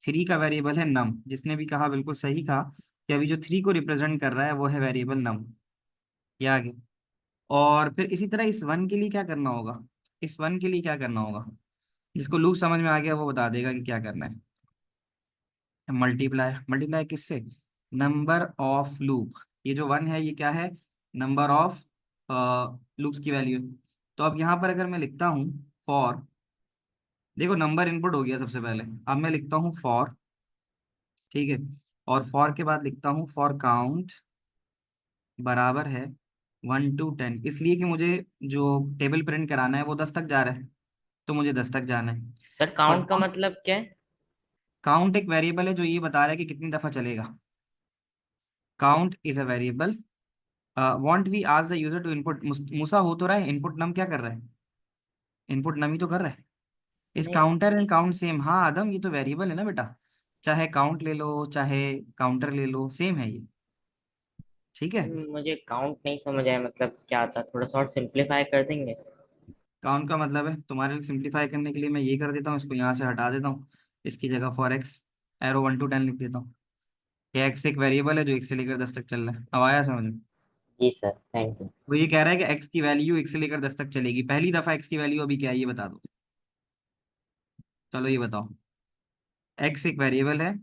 3 का वेरिएबल है नम। जिसने भी कहा बिल्कुल सही कहा कि अभी जो 3 को रिप्रेजेंट कर रहा है वो है वेरिएबल नम। ये आगे। और फिर इसी तरह इस 1 के लिए क्या करना होगा? इस 1 के लिए क्या करना होगा? जिसको लूप समझ में आ गया वो बता देगा कि क्या करना है। मल्टीप्लाई। मल्टीप्लाई किससे? Number of loop. ये जो 1 है ये क्या है? नंबर ऑफ लूप्स की वैल्यू। तो अब यहाँ पर अगर मैं लिखता हूँ फॉर, देखो नंबर इनपुट हो गया सबसे पहले। अब मैं लिखता हूँ फॉर, ठीक है। और फॉर के बाद लिखता हूँ फॉर काउंट बराबर है 1 to 10, इसलिए कि मुझे जो टेबल प्रिंट कराना है वो 10 तक जा रहा है, तो मुझे 10 तक जाना है। सर फॉर काउंट का मतलब क्या है? काउंट एक वेरिएबल है जो ये बता रहा है कि कितनी दफा चलेगा। Count is a variable. Want we ask the user to input. Musa हो तो रहा है, इनपुट नम क्या कर रहा है? इनपुट नम ही तो कर रहा है। इस नहीं। Counter and count same. हाँ आदम, ये तो वेरिएबल है ना बेटा। चाहे काउंट ले लो चाहे काउंटर ले लो, सेम है ये, ठीक है। मुझे काउंट नहीं समझ आया, मतलब क्या था, थोड़ा सा और सिंप्लीफाई कर देंगे? काउंट का मतलब है, तुम्हारे लिए सिंप्लीफाई करने के लिए मैं ये कर देता हूँ, इसको यहाँ से हटा देता हूँ, इसकी जगह फॉर एक्स एरो 1 to 10 लिख देता हूँ। ये एक्स एक वेरिएबल है जो 1 से लेकर 10 तक चल रहा है। अब आया समझ में? जी सर, थैंक यू। वो ये कह रहा है कि एक्स की वैल्यू 1 से लेकर 10 तक चलेगी। पहली दफा एक्स की वैल्यू अभी क्या है ये बता दो। चलो ये बताओ, एक्स एक वेरिएबल है,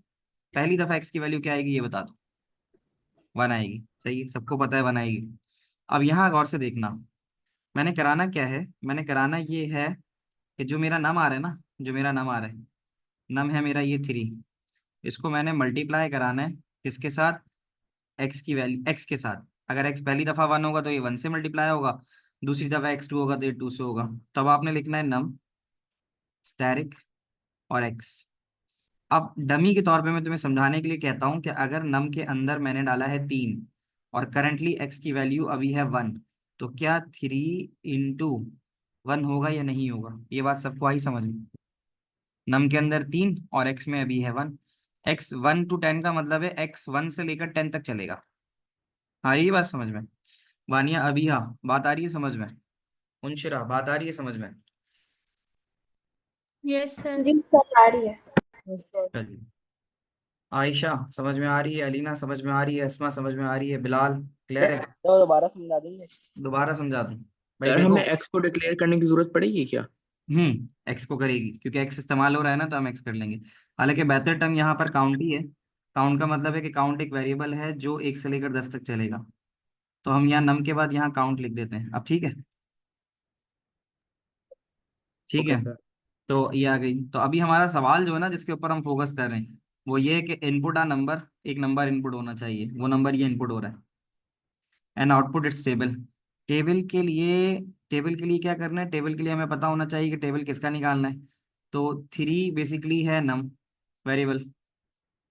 पहली दफा एक्स की वैल्यू क्या आएगी ये बता दो। 1 आएगी, सही है, सबको पता है 1 आएगी। अब यहाँ गौर से देखना, मैंने कराना क्या है, मैंने कराना ये है कि जो मेरा नम आ रहा है ना, जो मेरा नम आ रहा है, नम है मेरा ये 3, इसको मैंने मल्टीप्लाई कराना है किसके साथ, एक्स की वैल्यू एक्स के साथ। अगर एक्स पहली दफा 1 होगा तो ये 1 से मल्टीप्लाई होगा, दूसरी दफा x2 होगा तो ये 2 से होगा। तब आपने लिखना है नम स्टैरिक और एक्स। अब डमी के तौर पे मैं तुम्हें समझाने के लिए कहता हूं कि अगर नम के अंदर मैंने डाला है 3 और करंटली एक्स की वैल्यू अभी है 1, तो क्या 3 × 1 होगा या नहीं होगा? ये बात सबको आई समझ में? नम के अंदर 3 और एक्स में अभी है 1, एक्स 1 to 10 का मतलब है एक्स 1 से लेकर 10 तक चलेगा। हाँ ये बात समझ में? वानिया अभी, हाँ बात आ रही है समझ में? मुंशिरा बात आ रही है समझ में? Yes sir. जी सर, आ रही है। Yes, sir. चलिए, आयशा समझ में आ रही है, अलीना समझ में आ रही है, अस्मा समझ में आ रही है, बिलाल क्लियर है? तो दोबारा समझा देंगे। दोबारा समझा दूं? भाई सर देखो, हमें एक्स को डिक्लेयर करने की जरूरत पड़ेगी क्या? एक्स को करेगी क्योंकि एक्स इस्तेमाल हो रहा है ना, तो हम एक्स कर लेंगे। हालांकि बेहतर टर्म यहाँ पर काउंट ही है। काउंट का मतलब है कि काउंट एक वेरिएबल है जो 1 से लेकर 10 तक चलेगा। तो हम यहाँ नम के बाद यहाँ काउंट लिख देते हैं। अब ठीक है, ठीक ओके है। सर। तो ये आ गई। तो अभी हमारा सवाल जो है ना, जिसके ऊपर हम फोकस कर रहे हैं, वो ये है कि इनपुट आ नंबर, एक नंबर इनपुट होना चाहिए, वो नंबर ये इनपुट हो रहा है। And output it's table. Table के लिए, टेबल के लिए क्या करना है, टेबल के लिए हमें पता होना चाहिए कि टेबल किसका निकालना है। तो 3 बेसिकली है नम वेरिएबल,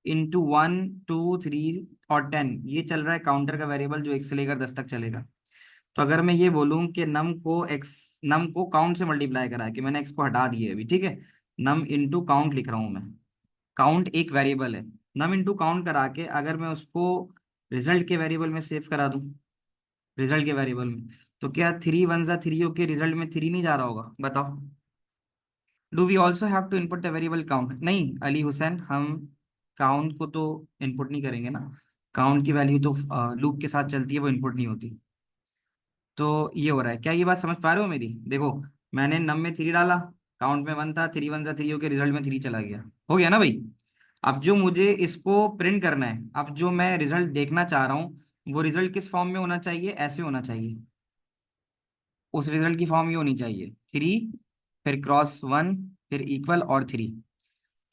इंटू 1 2 3 और 10 ये चल रहा है काउंटर का वेरिएबल जो 1 से लेकर 10 तक चलेगा। तो अगर मैं ये बोलूं कि नम को काउंट से मल्टीप्लाई करा है, कि मैंने एक्स को हटा दिया है अभी, ठीक है, नम इंटू काउंट लिख रहा हूं मैं। काउंट एक वेरिएबल है, नम इंटू काउंट करा के अगर मैं उसको रिजल्ट के वेरिएबल में सेव करा दूं, रिजल्ट के वेरिएबल में, तो क्या 3 × 1 = 3 होके रिजल्ट में 3 नहीं जा रहा होगा? बताओ। Do we also have to input the variable count? नहीं अली हुसैन, हम काउंट को तो इनपुट नहीं करेंगे ना, काउंट की वैल्यू तो लूप के साथ चलती है, वो इनपुट नहीं होती। तो ये हो रहा है क्या, ये बात समझ पा रहे हो मेरी? देखो, मैंने नम में 3 डाला, काउंट में 1 था, 3 × 1 = 3 होके रिजल्ट में 3 चला गया, हो गया ना भाई? अब जो मुझे इसको प्रिंट करना है, अब जो मैं रिजल्ट देखना चाह रहा हूँ, वो रिजल्ट किस फॉर्म में होना चाहिए? ऐसे होना चाहिए। उस रिजल्ट की फॉर्म ये होनी चाहिए, 3 फिर क्रॉस 1 फिर इक्वल और 3।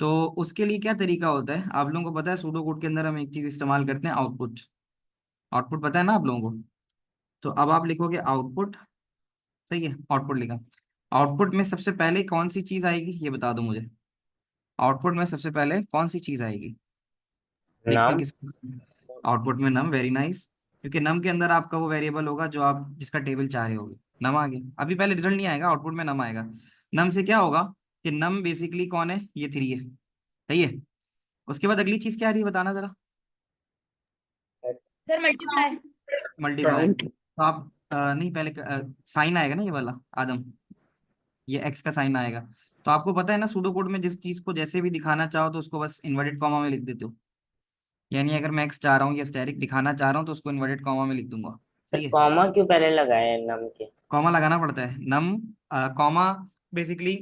तो उसके लिए क्या तरीका होता है आप लोगों को पता है? सूडो कोड के अंदर हम एक चीज इस्तेमाल करते हैं, आउटपुट। आउटपुट पता है ना आप लोगों को? तो अब आप लिखोगे आउटपुट, सही है, आउटपुट लिखा। आउटपुट में सबसे पहले कौन सी चीज आएगी ये बता दो मुझे। आउटपुट में सबसे पहले कौन सी चीज आएगी? देखते नाम। किस, आउटपुट में नम, वेरी नाइस। क्योंकि नम के अंदर आपका वो वेरिएबल होगा जो आप जिसका टेबल चाह रहे होगे। नम आ गया, अभी पहले रिजल्ट नहीं आएगा, आउटपुट में नम आएगा। नम से क्या होगा कि नम बेसिकली कौन है, ये 3 है, सही है। उसके बाद अगली चीज क्या आ रही है बताना जरा। Sir multiply. मल्टीप्लाई। तो आप नहीं पहले साइन आएगा ना ये वाला आदम, ये एक्स का साइन आएगा। तो आपको पता है ना सूडो कोड में जिस चीज को जैसे भी दिखाना चाहो तो उसको बस इन्वर्टेड कॉमा में लिख देते हो। यानी अगर मैं एक्स चाह रहा हूँ या स्टेरिक दिखाना चाह रहा हूँ तो उसको इन्वर्टेड कॉमा में लिख दूंगा, सर सही है। कॉमा क्यों पहले लगाए नम के? कॉमा लगाना पड़ता है, नम कॉमा बेसिकली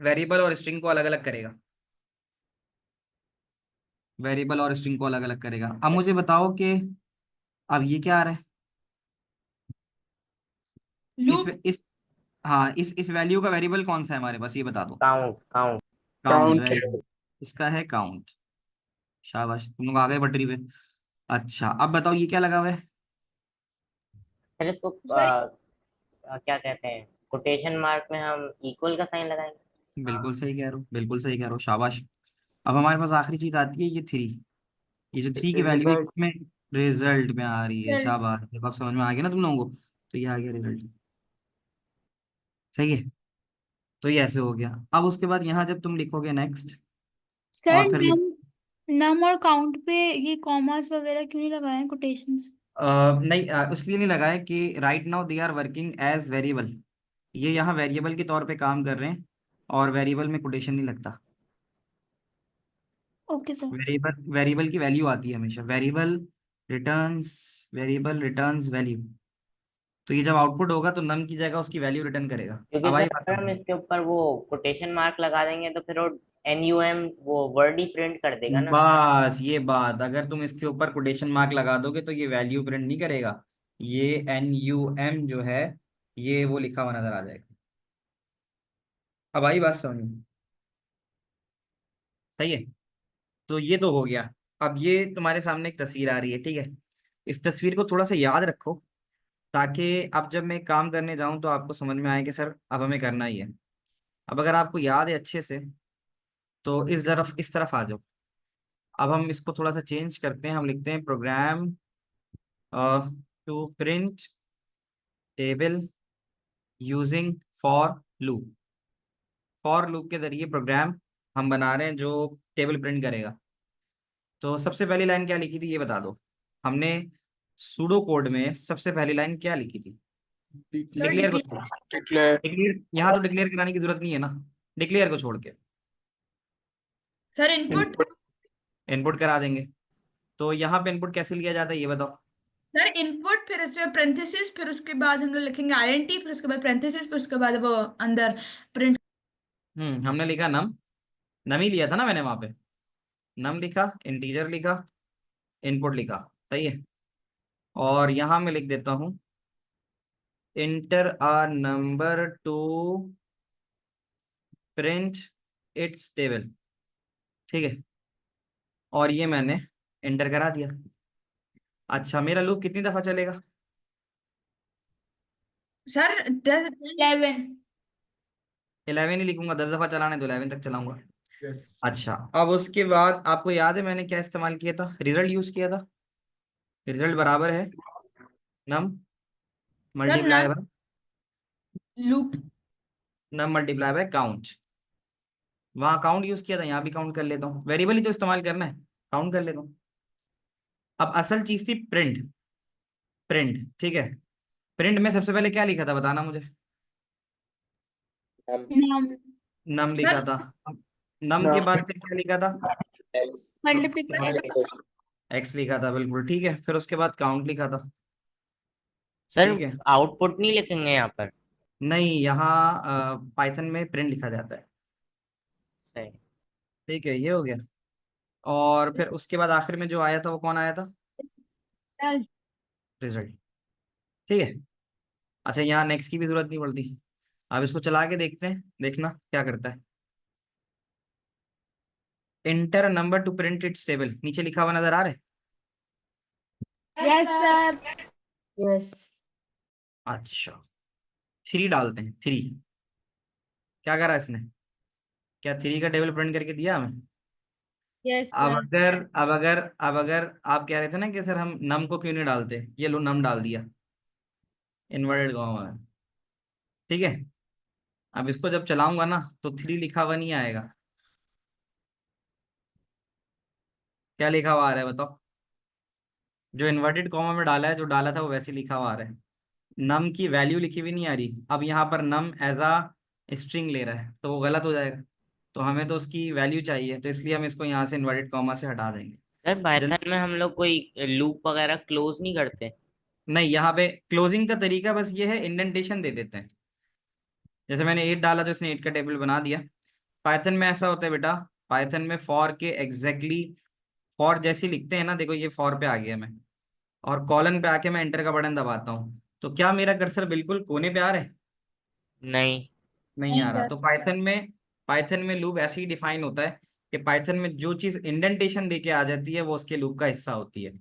वेरिएबल और स्ट्रिंग को अलग अलग करेगा, वेरिएबल और स्ट्रिंग को अलग अलग करेगा। अब मुझे बताओ कि अब ये क्या आ रहा है, लूप। इस हाँ इस वैल्यू का वेरिएबल कौन सा है हमारे पास ये बता दो। Count count. Count, count. Very good. इसका है काउंट। शाबाश, तुम लोग आ गए पटरी पे। अच्छा अब बताओ ये क्या लगा हुआ है? सर इसको सॉरी। क्या कहते हैं, कोटेशन मार्क में हम इक्वल का साइन लगाएंगे। बिल्कुल सही कह रहे हो, बिल्कुल सही कह रहे हो, शाबाश। अब हमारे पास आखिरी चीज आती है ये 3, ये जो 3 की वैल्यू है रिजल्ट। इसमें रिजल्ट में आ रही है। सर शाबाश, जब आप समझ में आ गया ना तुम लोगों को, तो ये आ गया रिजल्ट, सही है। तो ये ऐसे हो गया। अब उसके बाद यहाँ जब तुम लिखोगे नेक्स्ट सर और फिर नम नम और काउंट पे ये कॉमास वगैरह क्यों नहीं लगाए कोटेशंस? नहीं इसलिए नहीं लगाया कि right now they are working as variable, ये यहाँ वेरिएबल के तौर पे काम कर रहे हैं और वेरिएबल में कोटेशन नहीं लगता। Okay sir. वेरिएबल वेरिएबल की वैल्यू आती है हमेशा, वेरिएबल रिटर्न्स वैल्यू। तो ये जब आउटपुट होगा तो नम की जगह उसकी वैल्यू रिटर्न करेगा। क्योंकि अब सर आई बात अगर हम समझ। इसके ऊपर वो कोटेशन मार्क लगा देंगे तो फिर वो NUM वो वर्ड ही प्रिंट कर देगा ना। बस ये बात, अगर तुम इसके ऊपर कोटेशन मार्क लगा दोगे तो ये वैल्यू प्रिंट नहीं करेगा, ये NUM जो है ये वो लिखा हुआ नजर आ जाएगा। अब आई बात समझ में? सही है। तो ये तो हो गया। अब ये तुम्हारे सामने एक तस्वीर आ रही है, ठीक है। इस तस्वीर को थोड़ा सा याद रखो, ताकि अब जब मैं काम करने जाऊं तो आपको समझ में आए कि सर अब हमें करना ही है। अब अगर आपको याद है अच्छे से तो इस तरफ आ जाओ। अब हम इसको थोड़ा सा चेंज करते हैं, हम लिखते हैं program to print table using loop for loop के जरिए प्रोग्राम हम बना रहे हैं जो टेबल प्रिंट करेगा। तो सबसे पहली लाइन क्या लिखी थी ये बता दो। हमने सूडो कोड में सबसे पहली लाइन क्या लिखी थी? डिक्लेयर को छोड़, डिक्लेयर यहाँ तो डिक्लेयर कराने की जरूरत नहीं है ना, डिक्लेयर को छोड़ के सर इनपुट। इनपुट करा देंगे। तो यहाँ पे इनपुट कैसे लिया जाता है ये बताओ। सर इनपुट, फिर उससे पेरेंथेसिस, फिर उसके बाद हम लोग लिखेंगे आईएनटी, फिर उसके बाद पेरेंथेसिस, फिर उसके बाद वो अंदर प्रिंट। हमने लिखा नम ही लिया था ना मैंने वहां पे, नम लिखा, इंटीजर लिखा, इनपुट लिखा, सही है। और यहाँ मैं लिख देता हूँ inter a number two print it's table, ठीक है। और ये मैंने एंटर करा दिया। अच्छा, मेरा लूप कितनी दफा चलेगा? सर 11। 11 ही लिखूंगा, 10 दफा चलाने तो 11 तक चलाऊंगा। अच्छा, अब उसके बाद आपको याद है मैंने क्या इस्तेमाल किया था, रिजल्ट यूज किया था। रिजल्ट बराबर है num sir multiply by loop. Count. वहां काउंट यूज किया था, यहाँ भी काउंट कर लेता हूँ, वेरिएबल ही तो इस्तेमाल करना है, काउंट कर लेता हूँ। अब असल चीज थी प्रिंट, ठीक है। प्रिंट में सबसे पहले क्या लिखा था बताना मुझे। नाम। नम लिखा सर था। नम के बाद फिर क्या लिखा था? मल्टीप्लिकेशन। एक्स लिखा था, बिल्कुल ठीक है। फिर उसके बाद काउंट लिखा था, सर ठीक है। आउटपुट नहीं लिखेंगे यहाँ पर? नहीं, यहाँ पाइथन में प्रिंट लिखा जाता है, सही। ठीक है। ये हो गया। और फिर उसके बाद आखिर में जो आया था वो कौन आया था? रिजल्ट, ठीक है। अच्छा, यहाँ नेक्स्ट की भी जरूरत नहीं पड़ती। अब इसको चला के देखते हैं, देखना क्या करता है। Inter number two print it's table, नीचे लिखा हुआ नजर आ रहा है? Yes sir. यस। अच्छा, 3 डालते हैं, 3। क्या करा इसने? क्या 3 का टेबल प्रिंट करके दिया हमें? यस अब सर। अगर आप कह रहे थे ना कि सर हम नम को क्यों नहीं डालते, ये लो नम डाल दिया इन्वर्टेड कॉमा में, ठीक है। अब इसको जब चलाऊंगा ना तो 3 लिखा हुआ नहीं आएगा। क्या लिखा हुआ आ रहा है बताओ? जो इन्वर्टेड कॉमा में डाला है, जो डाला था वो वैसे लिखा हुआ आ रहा है। नम की वैल्यू लिखी हुई नहीं आ रही। अब यहाँ पर नम एज अ स्ट्रिंग ले रहा है तो वो गलत हो जाएगा। तो हमें तो उसकी वैल्यू चाहिए, तो इसलिए हम इसको यहाँ से इन्वर्टेड कॉमा से हटा देंगे। सर पाइथन में हम लोग कोई लूप वगैरह क्लोज नहीं करते? नहीं, यहाँ पे क्लोजिंग का तरीका बस ये है, इंडेंटेशन दे देते हैं। जैसे मैंने 8 डाला तो इसने 8 का टेबल बना दिया। पाइथन में ऐसा होता है बेटा, पाइथन में फॉर के एग्जैक्टली फॉर जैसी लिखते हैं ना, देखो ये फॉर पे आ गया मैं, और कॉलन पे आके मैं एंटर का बटन दबाता हूँ तो क्या मेरा कर्सर बिल्कुल कोने पे आ रहा है? नहीं। नहीं नहीं आ रहा। सर। तो पाइथन में लूप ऐसे ही डिफाइन होता है कि पाइथन में जो चीज इंडेंटेशन देके आ जाती है वो उसके लूप का हिस्सा होती है।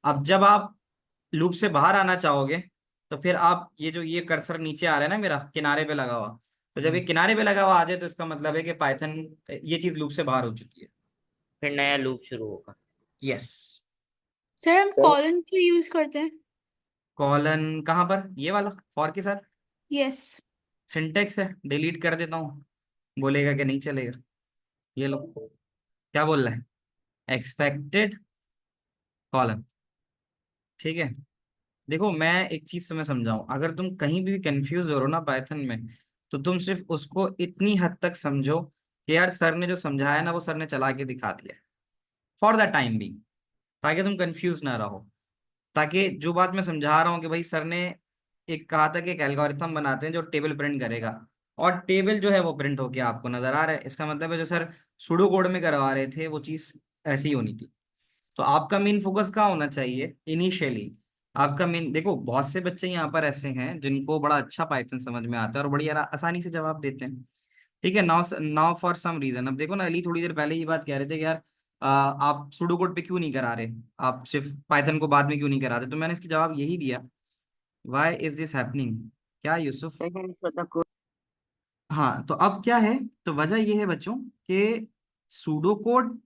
अब जब आप लूप से बाहर आना चाहोगे तो फिर आप ये कर्सर नीचे आ रहा है ना मेरा किनारे पे लगा हुआ, तो जब ये किनारे पे लगा हुआ आ जाए तो इसका मतलब है कि पाइथन ये चीज लूप से बाहर हो चुकी है। फिर नया लूप शुरू होगा। यस। सर हम कॉलन क्यों यूज करते हैं? कॉलन कहाँ पर? ये वाला फॉर के साथ यस। सिंटेक्स है, डिलीट कर देता हूँ, बोलेगा कि नहीं चलेगा। ये लो, क्या बोल रहा है? एक्सपेक्टेड कॉलन, ठीक है। देखो मैं एक चीज तुम्हें समझाऊं, अगर तुम कहीं भी कंफ्यूज हो रहे हो ना पाइथन में, तो तुम सिर्फ उसको इतनी हद तक समझो कि यार सर ने जो समझाया ना वो सर ने चला के दिखा दिया। फॉर द टाइम भी, ताकि तुम कंफ्यूज ना रहो। ताकि जो बात मैं समझा रहा हूँ कि भाई सर ने एक कहा था कि एक एल्गोरिथम बनाते हैं जो टेबल प्रिंट करेगा, और टेबल जो है वो प्रिंट होके आपको नजर आ रहा है। इसका मतलब है जो सर सुडो कोड में करवा रहे थे वो चीज ऐसी ही होनी थी। तो आपका मेन फोकस कहाँ होना चाहिए इनिशियली? आपका मेन, देखो बहुत से बच्चे यहाँ पर ऐसे हैं जिनको बड़ा अच्छा पाइथन समझ में आता है और बड़ी आसानी से जवाब देते हैं। ठीक है, now now for some reason, अब देखो ना अली थोड़ी देर पहले ये बात कह रहे थे कि यार आप सुडो कोड पे क्यों नहीं करा रहे, आप सिर्फ पाइथन को बाद में क्यों नहीं कराते? तो मैंने इसका जवाब यही दिया, वाई इज दिस हैपनिंग। क्या यूसुफ? हाँ, तो अब क्या है, तो वजह ये है बच्चों कि सूडो कोड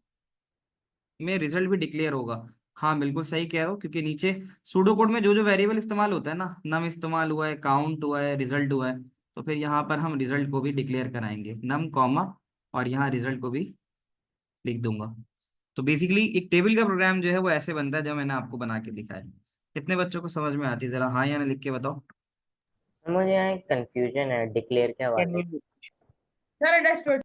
में रिजल्ट भी डिक्लेयर होगा। हाँ बिल्कुल सही कह रहे हो, क्योंकि नीचे सूडो कोड में जो जो वेरिएबल इस्तेमाल होता है ना, नम इस्तेमाल हुआ है, काउंट हुआ है, रिजल्ट हुआ है, तो फिर यहाँ पर हम रिजल्ट को भी डिक्लेयर कराएंगे, नम कॉमा, और यहाँ रिजल्ट को भी लिख दूंगा। तो बेसिकली एक टेबल का प्रोग्राम जो है वो ऐसे बनता है जो मैंने आपको बना के दिखाया। कितने बच्चों को समझ में आती है, जरा हाँ या ना लिख के बताओ। मुझे यहाँ एक कंफ्यूजन है, डिक्लेयर क्या बात है? Sir understood.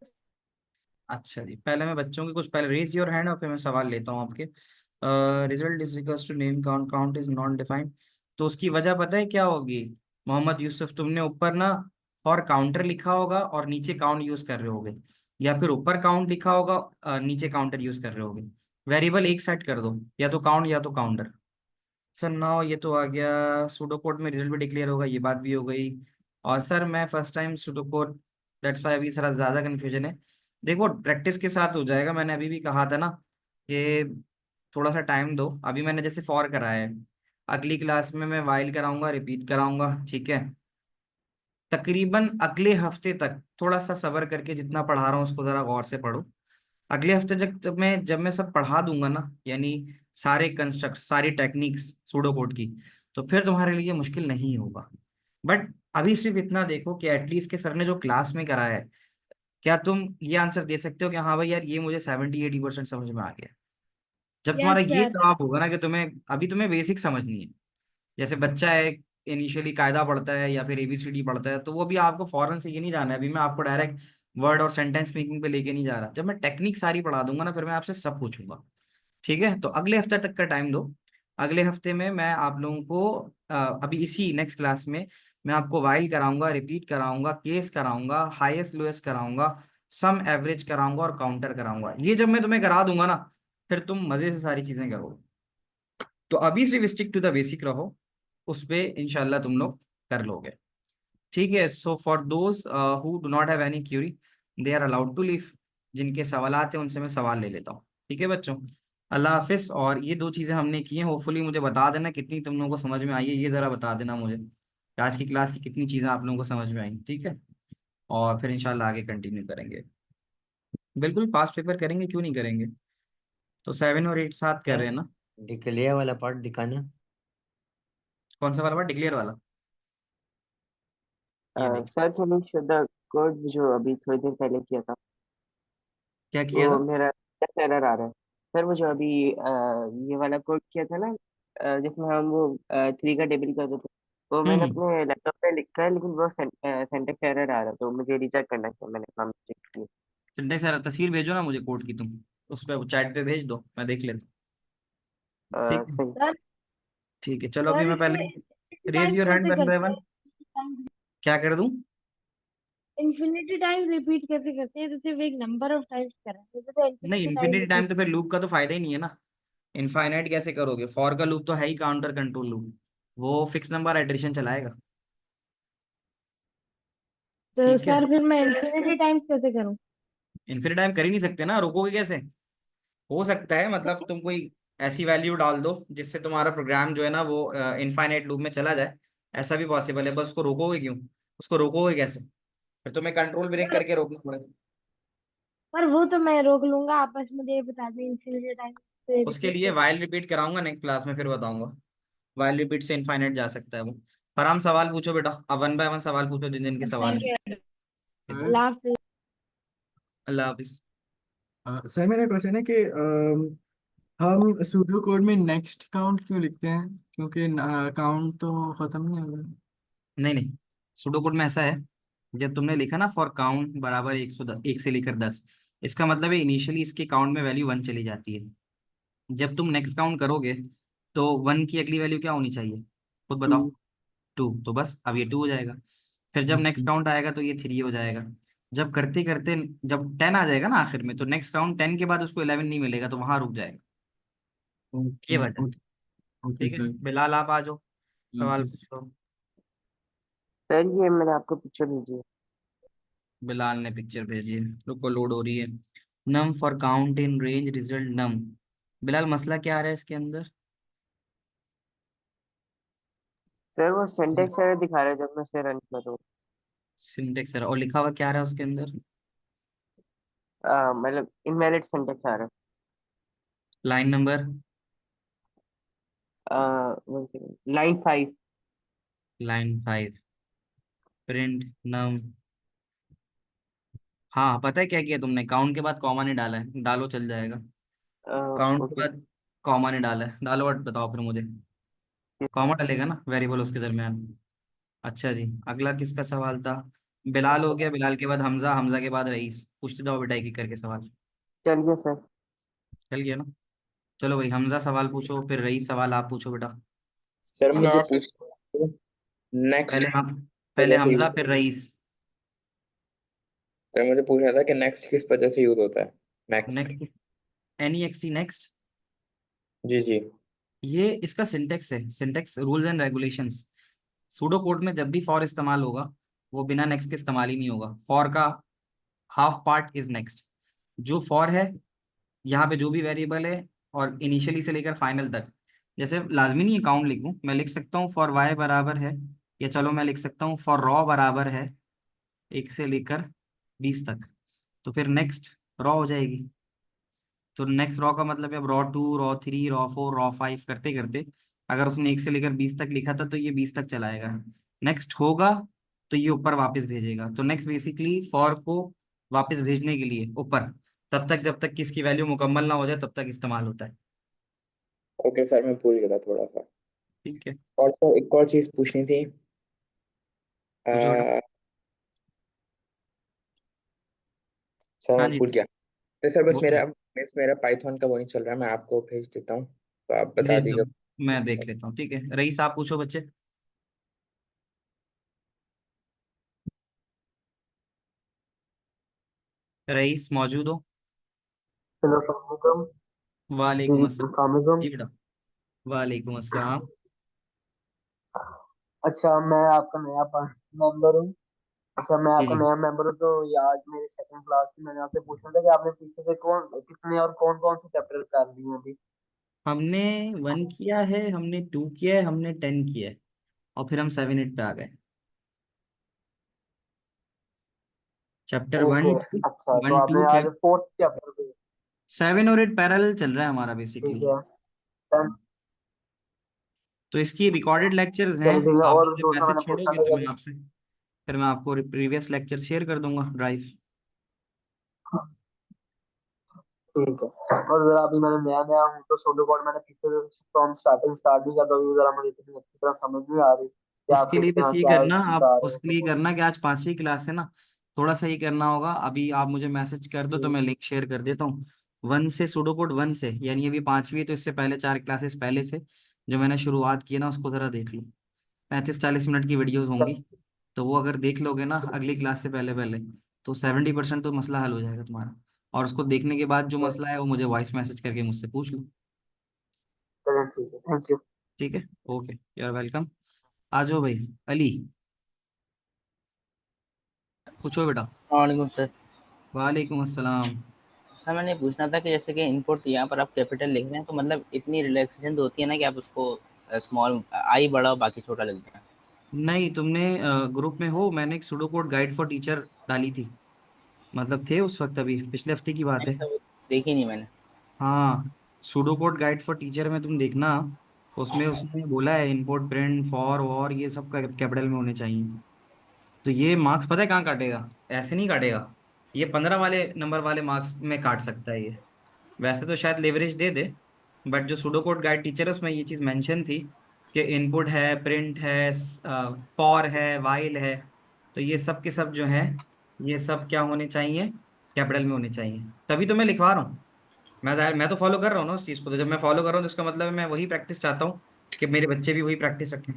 अच्छा जी, पहले मैं बच्चों की कुछ, पहले रेज योर हैंड और फिर मैं सवाल लेता हूँ आपके। Result is equals to name count, count is non defined. तो उसकी वजह पता है क्या होगी मोहम्मद यूसुफ? तुमने ऊपर ना फॉर काउंटर लिखा होगा और नीचे काउंट यूज कर रहे होगे, या फिर ऊपर काउंट लिखा होगा नीचे काउंटर यूज कर रहे होगे। वेरिएबल एक सेट कर दो, या तो काउंट या तो काउंटर। सर नाउ ये तो आ गया, सूडो कोड में रिजल्ट भी डिक्लेयर होगा, ये बात भी हो गई। और सर मैं first time pseudo code, that's why अभी थोड़ा ज़्यादा कन्फ्यूजन है। देखो प्रैक्टिस के साथ हो जाएगा, मैंने अभी भी कहा था ना कि थोड़ा सा टाइम दो। अभी मैंने जैसे फॉर कराया है, अगली क्लास में मैं वाइल कराऊंगा, रिपीट कराऊंगा, ठीक है? तकरीबन अगले हफ्ते तक थोड़ा सा सब्र करके, जितना पढ़ा रहा हूँ उसको जरा गौर से पढ़ो। अगले हफ्ते जब मैं सब पढ़ा दूंगा ना, यानी सारे कंस्ट्रक्ट, सारी टेक्निक्स सूडो कोड की, तो फिर तुम्हारे लिए मुश्किल नहीं होगा। बट अभी सिर्फ इतना देखो कि एटलीस्ट के सर ने जो क्लास में कराया है, क्या तुम ये आंसर दे सकते हो कि हाँ भाई यार ये मुझे 70-80% समझ में आ गया? जब तुम्हारा यस ये सर। जवाब होगा ना कि तुम्हें अभी तुम्हें बेसिक समझनी है, जैसे बच्चा है इनिशियली कायदा पढ़ता है या फिर एबीसीडी पढ़ता है, तो वो भी आपको फौरन से ये नहीं जाना है। अभी मैं आपको डायरेक्ट वर्ड और सेंटेंस मेकिंग पे लेके नहीं जा रहा, जब मैं टेक्निक सारी पढ़ा दूंगा ना फिर मैं आपसे सब पूछूंगा। ठीक है, तो अगले हफ्ते तक का टाइम दो। अगले हफ्ते में मैं आप लोगों को अभी इसी नेक्स्ट क्लास में मैं आपको वाइल कराऊंगा, रिपीट कराऊंगा, केस कराऊंगा, हाईएस्ट लोएस्ट कराऊंगा, सम एवरेज कराऊंगा और काउंटर कराऊंगा। ये जब मैं तुम्हें करा दूंगा ना, फिर तुम मजे से सारी चीजें करोगे। तो अभी सिर्फ स्टिक टू द बेसिक रहो, उस पे इंशाल्लाह तुम लोग कर लोगे। ठीक है, so for those who do not have any query, they are allowed to leave. जिनके सवालात हैं उनसे मैं सवाल ले लेता हूँ। ठीक है बच्चों, अल्लाह हाफिज। और ये दो चीज़ें हमने की हैं, होपफुली मुझे बता देना कितनी तुम लोगों को समझ में आई है, ये ज़रा बता देना मुझे कि आज की क्लास की कितनी चीज़ें आप लोगों को समझ में आई। ठीक है, और फिर इंशाल्लाह आगे कंटिन्यू करेंगे। बिल्कुल पास पेपर करेंगे, क्यों नहीं करेंगे? तो 7 और 8 साथ कर सर रहे हैं ना? डिक्लेयर वाला पार्ट दिखाना। कौन सा वाला? डिक्लेयर वाला? ये देखिए, सर थोड़ी शुद्ध कोड जो अभी थोड़ी देर पहले किया था क्या किया वो था? मेरा एरर आ रहा है। सर वो जो अभी ये वाला कोड किया था ना, जिसमें हम वो 3 का टेबल करते थे, वो मैंने हम्म। अपने लैपटॉप पे लिखा है, लेकिन वो सिंटेक्स एरर आ रहा है, तो मुझे रिचेक करना है। मैंने काम चेक किया। सिंटेक्स एरर, तस्वीर भेजो ना मुझे कोड की, तुम उस पर चैट पे भेज दो, मैं देख लेता हूँ। ठीक है, सही। सर ठीक है, चलो अभी सर मैं इसमें पहले रेज टाइम्स योर हैंड कैसे वन बाय करते वन। हैं? क्या कर दूं? इंफिनिटी टाइम्स रिपीट कैसे करते हैं? तो सिर्फ एक नंबर ऑफ टाइम्स करेंगे तो नहीं, infinity times infinity time repeat. तो फिर लूप का तो फायदा ही नहीं है ना। इनफाइनाइट कैसे करोगे? फॉर का लूप तो है ही काउंटर कंट्रोल लूप, वो फिक्स नंबर एडिशन चलाएगा। तो ठीक है, सर फिर मैं इंफिनिटी टाइम्स कैसे करूं? इन्फिनिटी टाइम कर ही नहीं सकते ना, रोकोगे कैसे? हो सकता है मतलब तुम कोई ऐसी वैल्यू डाल दो जिससे तुम्हारा प्रोग्राम जो है ना वो इनफाइनाइट लूप में चला जाए, ऐसा भी पॉसिबल है, बस उसको रोकोगे क्यों? उसको रोकोगे कैसे? फिर तुम्हें कंट्रोल ब्रेक करके रोकना पड़ेगा। पर वो तो मैं रोक लूंगा, आप बस मुझे ये बता दें इंफिनिटी टाइम्स से उसके रिपीट लिए कैसे। वाइल रिपीट कराऊंगा नेक्स्ट क्लास में, फिर बताऊंगा। वाइल रिपीट से इनफाइनाइट जा सकता है वो। फरहान सवाल पूछो बेटा, अब वन बाय वन सवाल पूछो जिन जिनके सवाल थैंक हैं। You. Sir Allah Hafiz. Allah Hafiz. Sir मेरा क्वेश्चन है कि हम सूडो कोड में नेक्स्ट काउंट क्यों लिखते हैं? क्योंकि काउंट तो खत्म नहीं होगा। नहीं नहीं, सुडो कोड में ऐसा है, जब तुमने लिखा ना फॉर काउंट बराबर 110, 1 से लेकर 10, इसका मतलब है इनिशियली इसके काउंट में वैल्यू 1 चली जाती है। जब तुम नेक्स्ट काउंट करोगे तो 1 की अगली वैल्यू क्या होनी चाहिए, खुद बताओ। 2, तो बस अब ये 2 हो जाएगा। फिर जब नेक्स्ट काउंट आएगा तो ये 3 हो जाएगा। जब करते करते जब 10 आ जाएगा ना आखिर में, तो नेक्स्ट काउंट 10 के बाद उसको 11 नहीं मिलेगा, तो वहां रुक जाएगा। ये ओके वजह है। ओके ओके ठीक है, सर। बिलाल आप आ जाओ, सवाल ओके पूछो। सर ये मैंने आपको पिक्चर भेजी है। बिलाल ने पिक्चर भेजी है, रुको लोड हो रही है। Num for count in range result num. Bilal मसला क्या आ रहा है इसके अंदर? सर वो सिंटेक्स एरर दिखा रहा है जब मैं से रन कर रहा हूँ। सिंटेक्स एरर, और लिखा हुआ क्या आ रहा है उसके अंदर? मतलब इनवैलिड सिंटेक्स आ रहा लाइन नंबर? है। लाइन 5। लाइन 5, प्रिंट नम। हाँ, पता है क्या किया तुमने, काउंट के बाद कॉमा नहीं डाला है, डालो चल जाएगा। काउंट के ओके। बाद कॉमा नहीं डाला है, डालो और बताओ फिर मुझे। कॉमा डलेगा ना वेरिएबल उसके दरमियान। अच्छा जी, अगला किसका सवाल था? बिलाल हो गया, बिलाल के बाद हमजा, हमजा के बाद रईस। पूछते जाओ बेटा एक एक करके सवाल। चलिए सर। चल गया ना? चलो भाई, हमजा सवाल पूछो, फिर रईस सवाल आप पूछो बेटा। सर मुझे नेक्स्ट। पूछ नेक्स्ट पहले हम, पहले वजह से हमजा यूज, फिर रईस। सर मुझे पूछना था कि नेक्स्ट किस वजह से यूज होता है, नेक्स्ट। Next, NEXT next. जी जी। ये इसका सिंटेक्स है, syntax rules and regulations. Pseudo code में जब भी फॉर इस्तेमाल होगा, वो बिना नेक्स्ट के इस्तेमाल ही नहीं होगा। फॉर का हाफ पार्ट इज नेक्स्ट। जो फॉर है, यहाँ पे जो भी वेरिएबल है, और इनिशियली से लेकर फाइनल तक, जैसे लाजमी नहीं अकाउंट लिखूं, मैं लिख सकता हूँ फॉर वाई बराबर है, या चलो मैं लिख सकता हूँ फॉर रॉ बराबर है 1 से लेकर 20 तक, तो फिर नेक्स्ट रॉ हो जाएगी। तो नेक्स्ट रॉ का मतलब है अब रॉ 2, रॉ 3, रॉ 4, रॉ 5 करते करते, अगर उसने 1 से लेकर 20 तक लिखा था तो ये 20 तक चलाएगा। नेक्स्ट होगा तो ये ऊपर वापस भेजेगा। तो नेक्स्ट बेसिकली फॉर को वापस भेजने के लिए ऊपर, तब तक जब तक किसकी वैल्यू मुकम्मल ना हो जाए तब तक इस्तेमाल होता है। ओके सर, मैं भूल गया था थोड़ा सा। ठीक है, और सर एक और चीज पूछनी थी। पूछो बेटा। आ, सर हाँ मैं जी, भूल गया। तो सर बस बोलो। मेरा पाइथन का वो नहीं चल रहा है, मैं आपको भेज देता हूँ तो आप बता भेज दो, दीजिएगा। मैं देख लेता हूँ। ठीक है, रईस आप पूछो बच्चे। रईस मौजूद हो? हेलो अस्सलाम वालेकुम। वालेकुम जी अस्सलाम। अस्सलाम वालेकुम। जी बेटा, वालेकुम अस्सलाम। अच्छा मैं आपका नया मेंबर हूँ। अच्छा मैं जी आपका जी, नया मेंबर हूँ तो ये आज मेरी सेकंड क्लास थी। मैंने आपसे पूछना था कि आपने पीछे से कौन कितने और कौन कौन से चैप्टर कर लिए हैं अभी। हमने 1 किया है, हमने 2 किया है, हमने 10 किया है, और फिर हम 7 8 पे आ गए। Chapter one okay. टू अच्छा तो वन टू आपने आज फोर्थ चैप्टर पे। 7 और 8 पैरेलल चल रहा है हमारा ठीक बेसिकली। है। Then- तो इसकी रिकॉर्डेड लेक्चर्स हैं, चलिए ठीक है। आप और मुझे दूसरा मैसेज मैंने पूछना छोड़ोगे था तो कि मैं आपसे, फिर मैं आपको प्रीवियस लेक्चर शेयर कर दूंगा ड्राइव। ठीक है। और जरा अभी मैंने नया नया हूँ तो सोलो कोड मैंने पीछे से फ्रॉम स्टार्टिंग स्टार्ट नहीं किया तो अभी जरा मुझे इतनी अच्छी तरह समझ नहीं आ रही कि आप इसके लिए किस बस तरह ये क्या करना, आप बता रहे उसके लिए हो। करना कि आज 5वीं क्लास है ना, थोड़ा सा ये करना होगा। अभी आप मुझे मैसेज कर दो तो जी। मैं लिंक शेयर कर देता हूँ। 1 से सूडो कोड 1 से, यानी अभी 5वीं है तो इससे पहले 4 क्लासेस पहले से जो मैंने शुरुआत की है ना, उसको ज़रा देख लो। 35 40 मिनट की वीडियोस होंगी, तो वो अगर देख लोगे ना अगली क्लास से पहले पहले, तो 70% तो मसला हल हो जाएगा तुम्हारा। और उसको देखने के बाद जो मसला है वो मुझे वॉइस मैसेज करके मुझसे पूछ लो। चलिए ठीक है। Thank you. ठीक है, ओके, यू आर वेलकम। आ जाओ भाई, अली पूछो बेटा। वालेकुम सर। वालेकुम अस्सलाम। सर मैंने पूछना था कि जैसे कि इनपुट यहाँ पर आप कैपिटल लिख रहे हैं तो मतलब इतनी रिलैक्सेशन तो होती है ना कि आप उसको स्मॉल आई बड़ा और बाकी छोटा लिख दें। नहीं, तुमने ग्रुप में हो, मैंने एक pseudo code guide for teacher डाली थी, मतलब थे उस वक्त, अभी पिछले हफ्ते की बात नहीं है। सर, वो देखी नहीं मैंने। हाँ, pseudo code guide for teacher में तुम देखना, उसमें उसने बोला है इनपुट प्रिंट फॉर वॉर ये सब कैपिटल में होने चाहिए। तो ये मार्क्स पता है कहाँ काटेगा? ऐसे नहीं काटेगा, ये 15 वाले नंबर वाले मार्क्स में काट सकता है ये। वैसे तो शायद लेवरेज दे दे, बट जो सुडो कोड गाइड टीचर है उसमें ये चीज़ मेंशन थी कि इनपुट है, प्रिंट है, फॉर है, वाइल है, तो ये सब के सब जो है, ये सब क्या होने चाहिए, कैपिटल में होने चाहिए। तभी तो मैं लिखवा रहा हूँ। मैं तो फॉलो कर रहा हूँ ना उस चीज को, तो जब मैं फॉलो कर रहा हूँ तो इसका मतलब है मैं वही प्रैक्टिस चाहता हूँ कि मेरे बच्चे भी वही प्रैक्टिस रखें।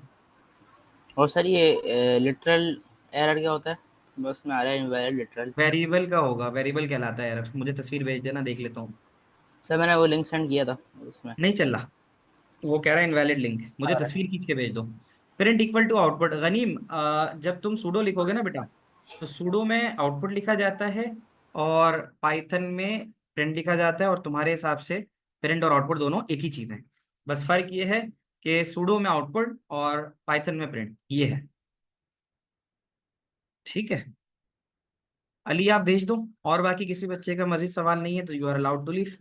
और सर ये लिटरल एरर क्या होता है? बस में आ रहा है इनवैलिड लिटरल। वेरिएबल का होगा, वेरिएबल कहलाता है एरर। मुझे तस्वीर भेज देना, देख लेता हूँ। सर मैंने वो लिंक सेंड किया था उसमें। नहीं चल रहा, वो कह रहा है इनवैलिड लिंक। मुझे तस्वीर खींच के भेज दो। Print equal to output. Ghanim, जब तुम सूडो लिखोगे ना बेटा, तो सूडो में आउटपुट लिखा जाता है और पाइथन में प्रिंट लिखा जाता है, और तुम्हारे हिसाब से प्रिंट और आउटपुट दोनों एक ही चीज है। बस फर्क ये है कि सूडो में आउटपुट और पाइथन में प्रिंट, ये है। ठीक है अली, आप भेज दो। और बाकी किसी बच्चे का मजीद सवाल नहीं है तो you are allowed to leave.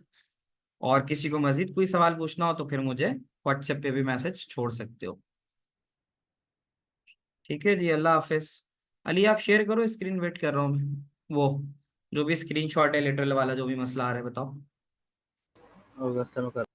और किसी को मजीद कोई सवाल पूछना हो तो फिर मुझे व्हाट्सएप पे भी मैसेज छोड़ सकते हो। ठीक है जी, अल्लाह हाफिज। अली आप शेयर करो स्क्रीन, वेट कर रहा हूँ मैं। वो जो भी स्क्रीनशॉट है लिटरल वाला, जो भी मसला आ रहा है बताओ। ओके सर मैं कर